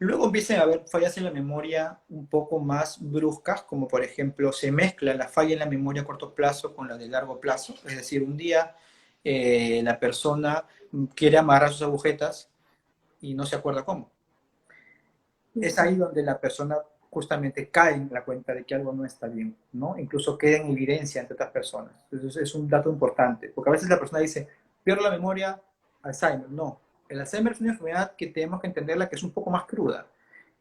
Luego empiezan a haber fallas en la memoria un poco más bruscas, como por ejemplo se mezcla la falla en la memoria a corto plazo con la de largo plazo. Es decir, un día la persona quiere amarrar sus agujetas y no se acuerda cómo. Es ahí donde la persona justamente cae en la cuenta de que algo no está bien, ¿no? Incluso queda en evidencia entre otras personas. Entonces es un dato importante, porque a veces la persona dice, pierdo la memoria, Alzheimer. No, el Alzheimer es una enfermedad que tenemos que entenderla que es un poco más cruda,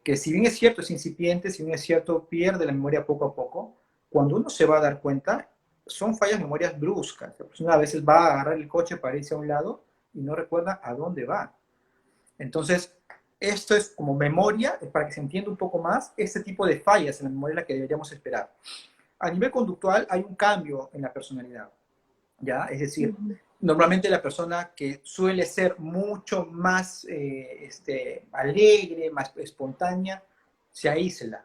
que si bien es cierto, es incipiente, si bien es cierto, pierde la memoria poco a poco, cuando uno se va a dar cuenta, son fallas de memorias bruscas. La persona a veces va a agarrar el coche para irse a un lado y no recuerda a dónde va. Entonces, esto es como memoria, es para que se entienda un poco más este tipo de fallas en la memoria la que deberíamos esperar. A nivel conductual hay un cambio en la personalidad, ¿ya? Es decir, normalmente la persona que suele ser mucho más alegre, más espontánea, se aísla,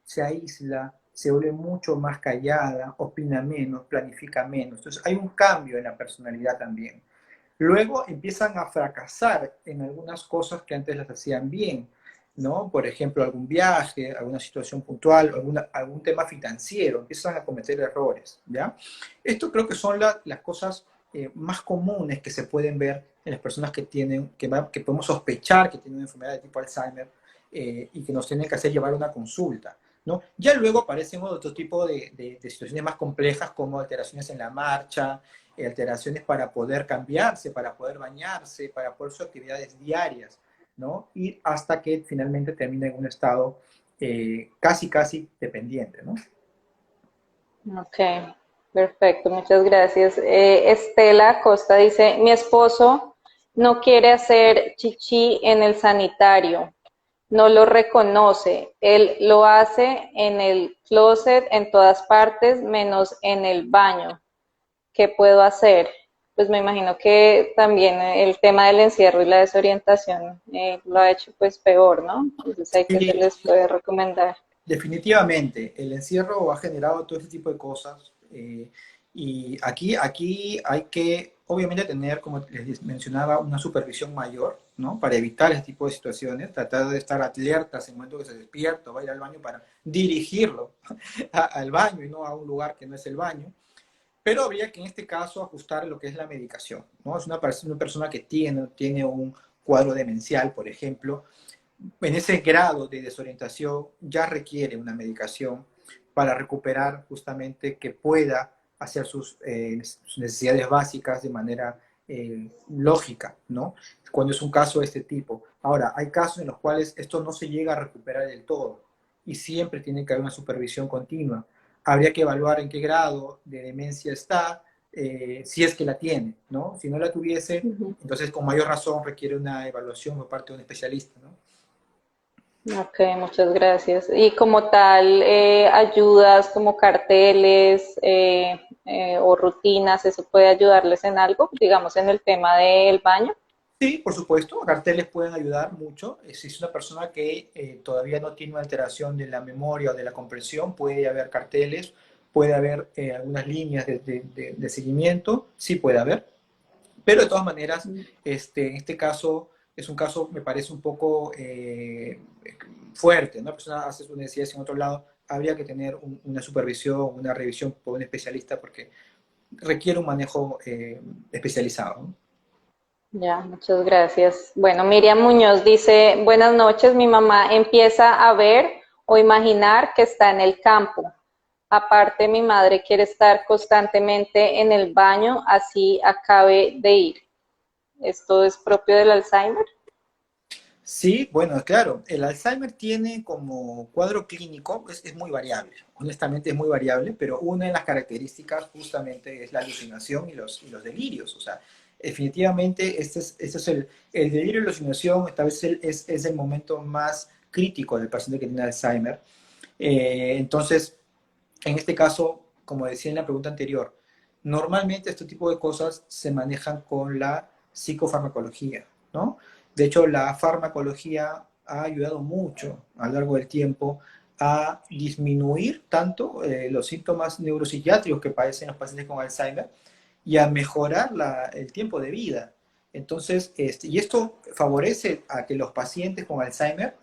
se vuelve mucho más callada, opina menos, planifica menos. Entonces hay un cambio en la personalidad también. Luego empiezan a fracasar en algunas cosas que antes las hacían bien, ¿no? Por ejemplo, algún viaje, alguna situación puntual, algún tema financiero, empiezan a cometer errores, ¿ya? Esto creo que son las cosas más comunes que se pueden ver en las personas que tienen, que podemos sospechar que tienen una enfermedad de tipo Alzheimer y que nos tienen que hacer llevar una consulta, ¿no? Ya luego aparecen otro tipo de situaciones más complejas como alteraciones en la marcha, alteraciones para poder cambiarse, para poder bañarse, para poder sus actividades diarias, ¿no? Y hasta que finalmente termina en un estado casi dependiente, ¿no? Ok, perfecto, muchas gracias. Estela Costa dice, mi esposo no quiere hacer chichi en el sanitario, no lo reconoce, él lo hace en el closet, en todas partes, menos en el baño. ¿Qué puedo hacer? Pues me imagino que también el tema del encierro y la desorientación lo ha hecho pues peor, ¿no? Entonces hay que se Sí, les puede recomendar. definitivamente, el encierro ha generado todo este tipo de cosas y aquí hay que, obviamente, tener, como les mencionaba, una supervisión mayor, ¿no? Para evitar este tipo de situaciones, tratar de estar alertas en el momento que se despierta, va a ir al baño para dirigirlo al baño y no a un lugar que no es el baño. Pero habría que en este caso ajustar lo que es la medicación, ¿no? Es una persona que tiene un cuadro demencial, por ejemplo, en ese grado de desorientación ya requiere una medicación para recuperar justamente que pueda hacer sus necesidades básicas de manera lógica, ¿no? Cuando es un caso de este tipo. Ahora, hay casos en los cuales esto no se llega a recuperar del todo y siempre tiene que haber una supervisión continua. Habría que evaluar en qué grado de demencia está, si es que la tiene, ¿no? Si no la tuviese, entonces con mayor razón requiere una evaluación por parte de un especialista, ¿no? Ok, muchas gracias. Y como tal, ayudas como carteles o rutinas, ¿eso puede ayudarles en algo? Digamos, en el tema del baño. Sí, por supuesto, carteles pueden ayudar mucho. Si es una persona que todavía no tiene una alteración de la memoria o de la comprensión, puede haber carteles, puede haber algunas líneas de seguimiento, sí puede haber. Pero de todas maneras, en este caso es un caso, me parece un poco fuerte, ¿no? La persona hace sus necesidades en otro lado, habría que tener una supervisión, una revisión por un especialista porque requiere un manejo especializado, ¿no? Ya, muchas gracias. Bueno, Miriam Muñoz dice, buenas noches, mi mamá empieza a ver o imaginar que está en el campo. Aparte, mi madre quiere estar constantemente en el baño, así acabe de ir. ¿Esto es propio del Alzheimer? Sí, bueno, claro, el Alzheimer tiene como cuadro clínico, es muy variable, honestamente es muy variable, pero una de las características justamente es la alucinación y los delirios, o sea, definitivamente este es el delirio y la alucinación, tal vez es el momento más crítico del paciente que tiene Alzheimer. Entonces, en este caso, como decía en la pregunta anterior, normalmente este tipo de cosas se manejan con la psicofarmacología, ¿no? De hecho, la farmacología ha ayudado mucho a lo largo del tiempo a disminuir tanto los síntomas neuropsiquiátricos que padecen los pacientes con Alzheimer y a mejorar el tiempo de vida. Entonces, y esto favorece a que los pacientes con Alzheimer,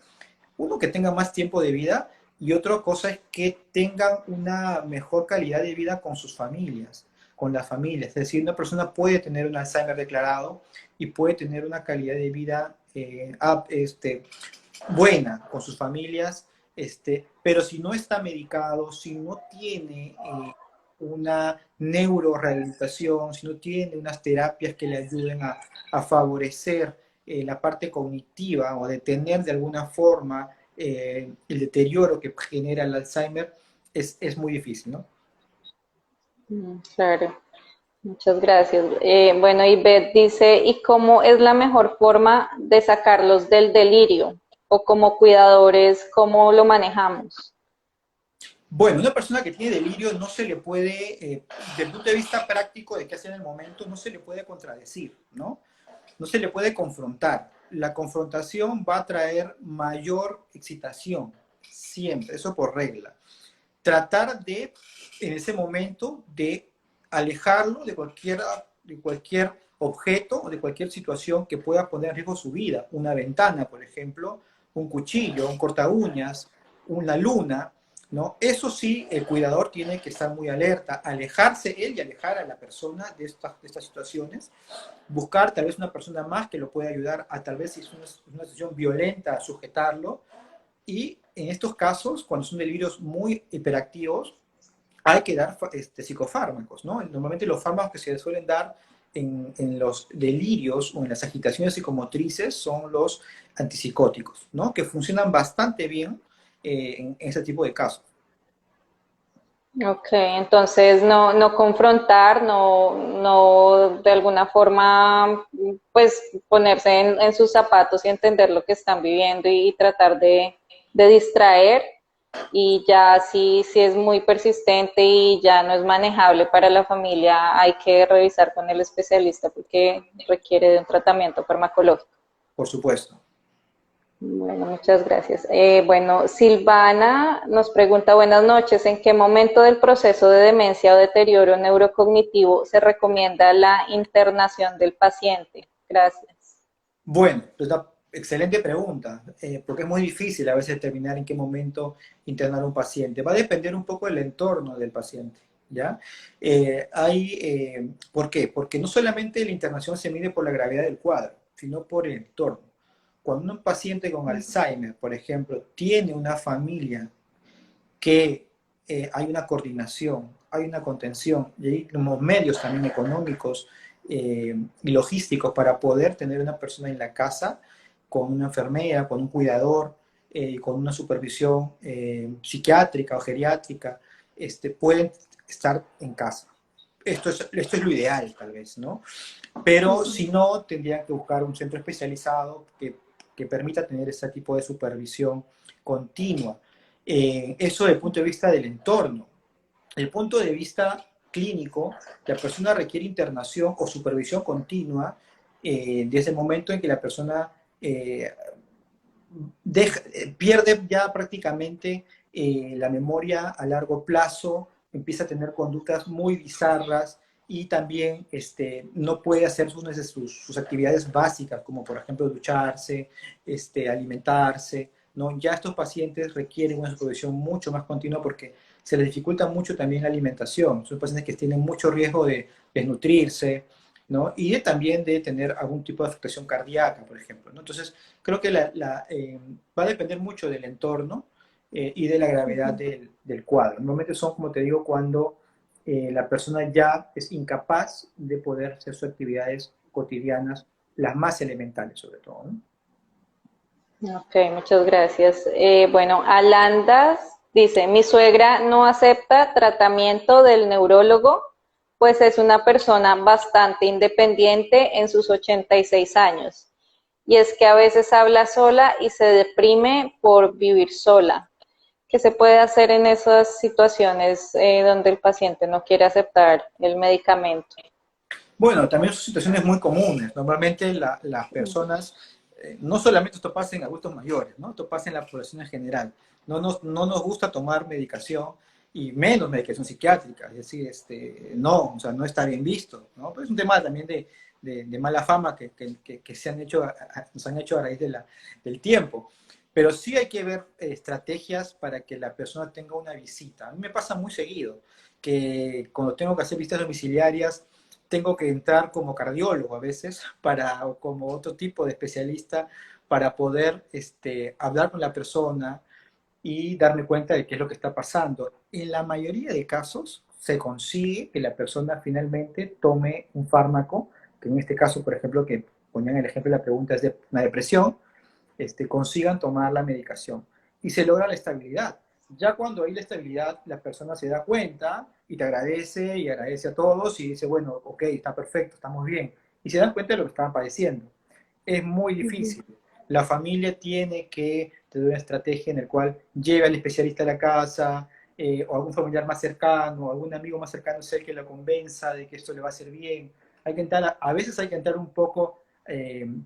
uno, que tengan más tiempo de vida, y otra cosa es que tengan una mejor calidad de vida con sus familias, con las familias. Es decir, una persona puede tener un Alzheimer declarado y puede tener una calidad de vida buena con sus familias, pero si no está medicado, si no tiene una neurorehabilitación, si no tiene unas terapias que le ayuden a favorecer la parte cognitiva o detener de alguna forma el deterioro que genera el Alzheimer, es muy difícil, ¿no? Claro, muchas gracias. Bueno, y Beth dice, ¿y cómo es la mejor forma de sacarlos del delirio? O como cuidadores, ¿cómo lo manejamos? Bueno, una persona que tiene delirio no se le puede, desde el punto de vista práctico de qué hacer en el momento, no se le puede contradecir, ¿no? No se le puede confrontar. La confrontación va a traer mayor excitación, siempre, eso por regla. Tratar de, en ese momento, de alejarlo de cualquier objeto o de cualquier situación que pueda poner en riesgo su vida. Una ventana, por ejemplo, un cuchillo, un corta uñas, una luna, ¿no? Eso sí, el cuidador tiene que estar muy alerta, alejarse él y alejar a la persona de estas situaciones, buscar tal vez una persona más que lo pueda ayudar a tal vez si es una situación violenta, a sujetarlo. Y en estos casos, cuando son delirios muy hiperactivos, hay que dar psicofármacos, ¿no? Normalmente los fármacos que se suelen dar en los delirios o en las agitaciones psicomotrices son los antipsicóticos, ¿no? Que funcionan bastante bien en ese tipo de casos. Ok, entonces no confrontar, no de alguna forma, pues ponerse en sus zapatos y entender lo que están viviendo y tratar de distraer. Y ya si es muy persistente y ya no es manejable para la familia, hay que revisar con el especialista porque requiere de un tratamiento farmacológico. Por supuesto. Bueno, muchas gracias. Bueno, Silvana nos pregunta, buenas noches, ¿en qué momento del proceso de demencia o deterioro neurocognitivo se recomienda la internación del paciente? Gracias. Bueno, es una excelente pregunta, porque es muy difícil a veces determinar en qué momento internar a un paciente. Va a depender un poco del entorno del paciente, ¿ya? ¿Por qué? Porque no solamente la internación se mide por la gravedad del cuadro, sino por el entorno. Cuando un paciente con Alzheimer, por ejemplo, tiene una familia que hay una coordinación, hay una contención y hay unos medios también económicos y logísticos para poder tener una persona en la casa con una enfermera, con un cuidador, con una supervisión psiquiátrica o geriátrica, pueden estar en casa. Esto es lo ideal, tal vez, ¿no? Pero si no, tendrían que buscar un centro especializado que permita tener ese tipo de supervisión continua. Eso desde el punto de vista del entorno. Desde el punto de vista clínico, la persona requiere internación o supervisión continua desde el momento en que la persona pierde ya prácticamente la memoria a largo plazo, empieza a tener conductas muy bizarras y también no puede hacer sus actividades básicas, como por ejemplo ducharse, alimentarse, ¿no? Ya estos pacientes requieren una supervisión mucho más continua porque se les dificulta mucho también la alimentación. Son pacientes que tienen mucho riesgo de desnutrirse, ¿no? Y también de tener algún tipo de afectación cardíaca, por ejemplo, ¿no? Entonces, creo que va a depender mucho del entorno y de la gravedad del cuadro. Normalmente son, como te digo, cuando la persona ya es incapaz de poder hacer sus actividades cotidianas, las más elementales sobre todo, ¿no? Ok, muchas gracias. Bueno, Alandas dice, mi suegra no acepta tratamiento del neurólogo, pues es una persona bastante independiente en sus 86 años. Y es que a veces habla sola y se deprime por vivir sola. ¿Qué se puede hacer en esas situaciones donde el paciente no quiere aceptar el medicamento? Bueno, también son situaciones muy comunes. Normalmente las personas no solamente esto pasa en adultos mayores, ¿no? Esto pasa en la población en general. No nos gusta tomar medicación y menos medicación psiquiátrica, es decir, no, o sea, no está bien visto, ¿no? Pero es un tema también de mala fama que se han hecho, nos han hecho a raíz del tiempo. Pero sí hay que ver estrategias para que la persona tenga una visita. A mí me pasa muy seguido que cuando tengo que hacer visitas domiciliarias, tengo que entrar como cardiólogo a veces o como otro tipo de especialista para poder hablar con la persona y darme cuenta de qué es lo que está pasando. En la mayoría de casos se consigue que la persona finalmente tome un fármaco, que en este caso, por ejemplo, que ponían el ejemplo de la pregunta es de una depresión, consigan tomar la medicación y se logra la estabilidad. Ya cuando hay la estabilidad, la persona se da cuenta y te agradece y agradece a todos y dice, bueno, ok, está perfecto, estamos bien. Y se dan cuenta de lo que estaban padeciendo. Es muy difícil. La familia tiene que tener una estrategia en la cual lleve al especialista a la casa, o algún familiar más cercano, o algún amigo más cercano sea el que lo convenza de que esto le va a hacer bien. Hay que entrar, a veces hay que entrar un poco,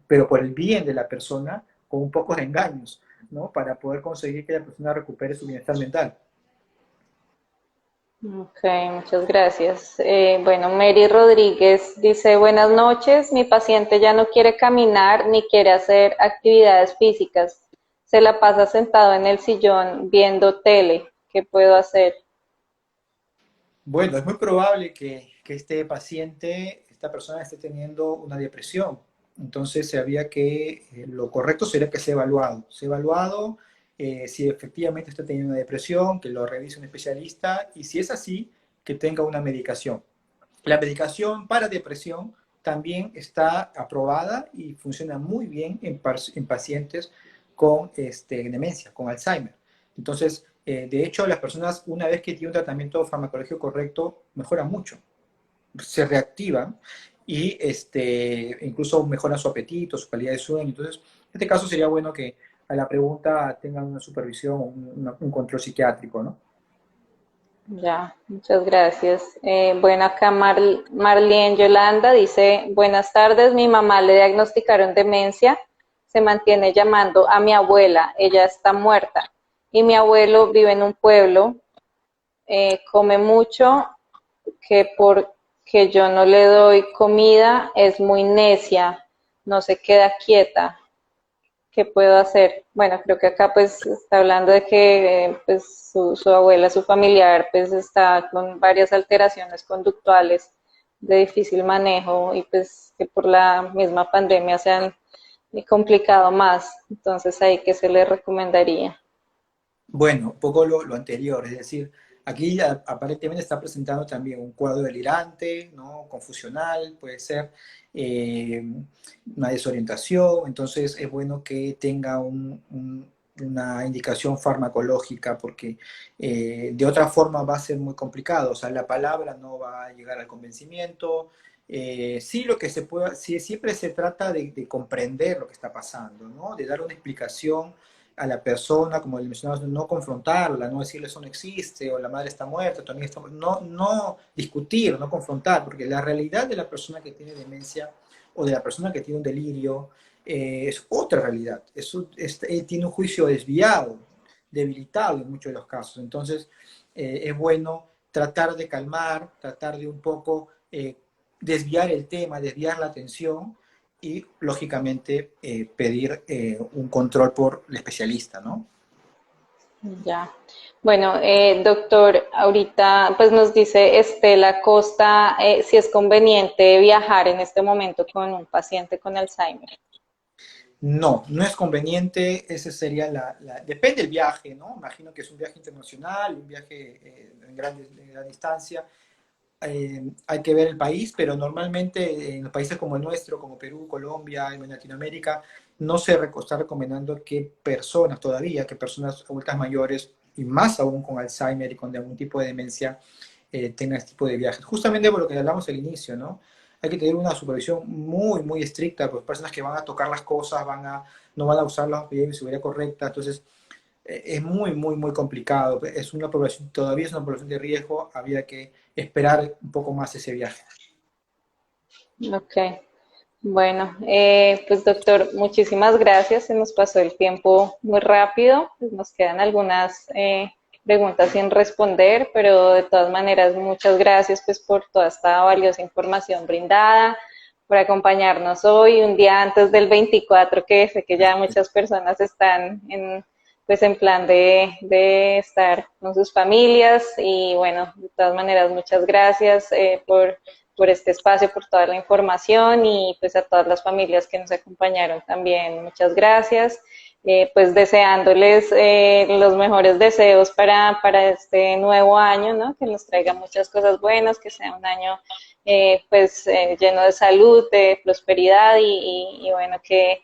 pero por el bien de la persona, con un poco de engaños, ¿no? Para poder conseguir que la persona recupere su bienestar mental. Ok, muchas gracias. Bueno, Mary Rodríguez dice, buenas noches, mi paciente ya no quiere caminar ni quiere hacer actividades físicas. Se la pasa sentado en el sillón viendo tele. ¿Qué puedo hacer? Bueno, es muy probable que este paciente, esta persona esté teniendo una depresión. Entonces, lo correcto sería que sea evaluado si efectivamente está teniendo una depresión, que lo revise un especialista y si es así, que tenga una medicación. La medicación para depresión también está aprobada y funciona muy bien en pacientes con demencia, con Alzheimer. Entonces, de hecho, las personas, una vez que tienen un tratamiento farmacológico correcto, mejoran mucho, se reactivan y incluso mejoran su apetito, su calidad de sueño. Entonces, en este caso sería bueno que a la pregunta tengan una supervisión o un control psiquiátrico, ¿no? Ya, muchas gracias. Bueno, acá Marlene Yolanda dice, buenas tardes, mi mamá le diagnosticaron demencia, se mantiene llamando a mi abuela, ella está muerta y mi abuelo vive en un pueblo, come mucho, que porque yo no le doy comida es muy necia, no se queda quieta. ¿Qué puedo hacer? Bueno, creo que acá pues está hablando de que pues su abuela, su familiar pues está con varias alteraciones conductuales de difícil manejo y pues que por la misma pandemia se han complicado más. Entonces ahí, ¿qué se le recomendaría? Bueno, un poco lo anterior, es decir, aquí aparentemente está presentando también un cuadro delirante, ¿no? Confusional, puede ser eh, una desorientación, entonces es bueno que tenga una indicación farmacológica porque de otra forma va a ser muy complicado, o sea, la palabra no va a llegar al convencimiento. Sí, lo que se puede, sí, siempre se trata de comprender lo que está pasando, ¿no? De dar una explicación a la persona, como le mencionabas, no confrontarla, no decirle eso no existe, o la madre está muerta, también está muerta, no discutir, no confrontar, porque la realidad de la persona que tiene demencia o de la persona que tiene un delirio es otra realidad, tiene un juicio desviado, debilitado en muchos de los casos. Entonces, es bueno tratar de calmar, tratar de un poco desviar el tema, desviar la atención y, lógicamente, pedir un control por el especialista, ¿no? Ya. Bueno, doctor, ahorita pues nos dice Estela Costa si es conveniente viajar en este momento con un paciente con Alzheimer. No es conveniente, ese sería depende del viaje, ¿no? Imagino que es un viaje internacional, un viaje en gran distancia. Hay que ver el país, pero normalmente en los países como el nuestro, como Perú, Colombia, en Latinoamérica, no se está recomendando que personas adultas mayores, y más aún con Alzheimer y con algún tipo de demencia, tengan este tipo de viajes. Justamente por lo que hablamos al inicio, ¿no? Hay que tener una supervisión muy estricta, pues personas que van a tocar las cosas, no van a usarlas de seguridad correcta, entonces es muy complicado. Todavía es una población de riesgo, había que esperar un poco más ese viaje. Ok. Bueno, pues doctor, muchísimas gracias. Se nos pasó el tiempo muy rápido. Pues nos quedan algunas preguntas sin responder, pero de todas maneras, muchas gracias pues por toda esta valiosa información brindada, por acompañarnos hoy, un día antes del 24, que sé que ya muchas personas están pues en plan de estar con sus familias. Y bueno, de todas maneras, muchas gracias por este espacio, por toda la información, y pues a todas las familias que nos acompañaron también, muchas gracias. Pues deseándoles los mejores deseos para este nuevo año, ¿no? Que nos traiga muchas cosas buenas, que sea un año lleno de salud, de prosperidad, y bueno, que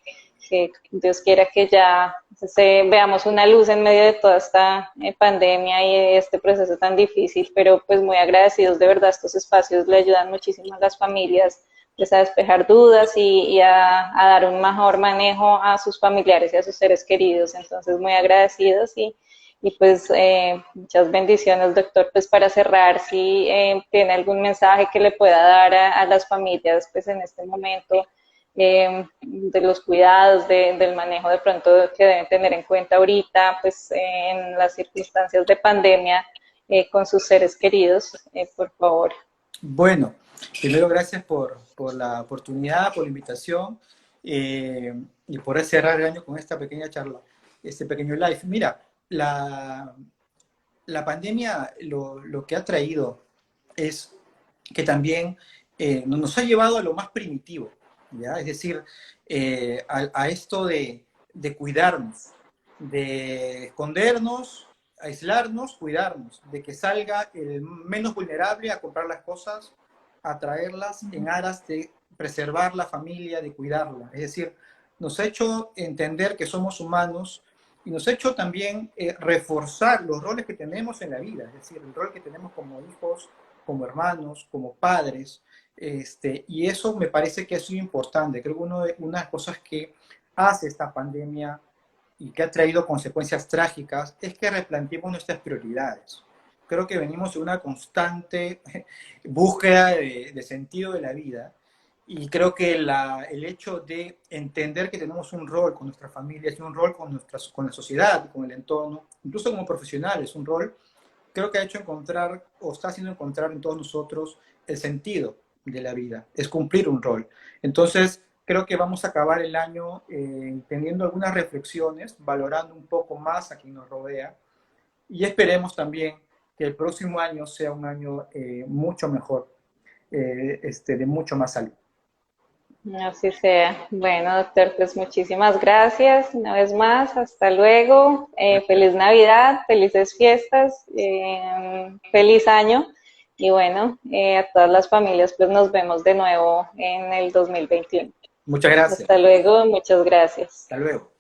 Dios quiera que ya veamos una luz en medio de toda esta pandemia y este proceso tan difícil, pero pues muy agradecidos, de verdad. Estos espacios le ayudan muchísimo a las familias pues a despejar dudas y a dar un mejor manejo a sus familiares y a sus seres queridos. Entonces muy agradecidos, y pues muchas bendiciones, doctor. Pues para cerrar, si tiene algún mensaje que le pueda dar a las familias pues en este momento, de los cuidados, del manejo de pronto que deben tener en cuenta ahorita, pues en las circunstancias de pandemia, con sus seres queridos, por favor. Bueno, primero gracias por la oportunidad, por la invitación y por cerrar el año con esta pequeña charla, este pequeño live. Mira, la pandemia lo que ha traído es que también nos ha llevado a lo más primitivo, ¿ya? Es decir, a esto de cuidarnos, de escondernos, aislarnos, cuidarnos, de que salga el menos vulnerable a comprar las cosas, a traerlas en aras de preservar la familia, de cuidarla. Es decir, nos ha hecho entender que somos humanos y nos ha hecho también reforzar los roles que tenemos en la vida, es decir, el rol que tenemos como hijos, como hermanos, como padres, y eso me parece que ha sido importante. Creo que una de las cosas que hace esta pandemia y que ha traído consecuencias trágicas es que replanteemos nuestras prioridades. Creo que venimos en una constante búsqueda de sentido de la vida, y creo que el hecho de entender que tenemos un rol con nuestras familias y un rol con la sociedad, con el entorno, incluso como profesionales, un rol, creo que ha hecho encontrar o está haciendo encontrar en todos nosotros el sentido de la vida, es cumplir un rol. Entonces, creo que vamos a acabar el año teniendo algunas reflexiones, valorando un poco más a quien nos rodea, y esperemos también que el próximo año sea un año mucho mejor, de mucho más salud. Así sea. Bueno, doctor, pues muchísimas gracias una vez más. Hasta luego. Feliz Navidad, felices fiestas, feliz año. Y bueno, a todas las familias, pues nos vemos de nuevo en el 2021. Muchas gracias. Hasta luego, muchas gracias. Hasta luego.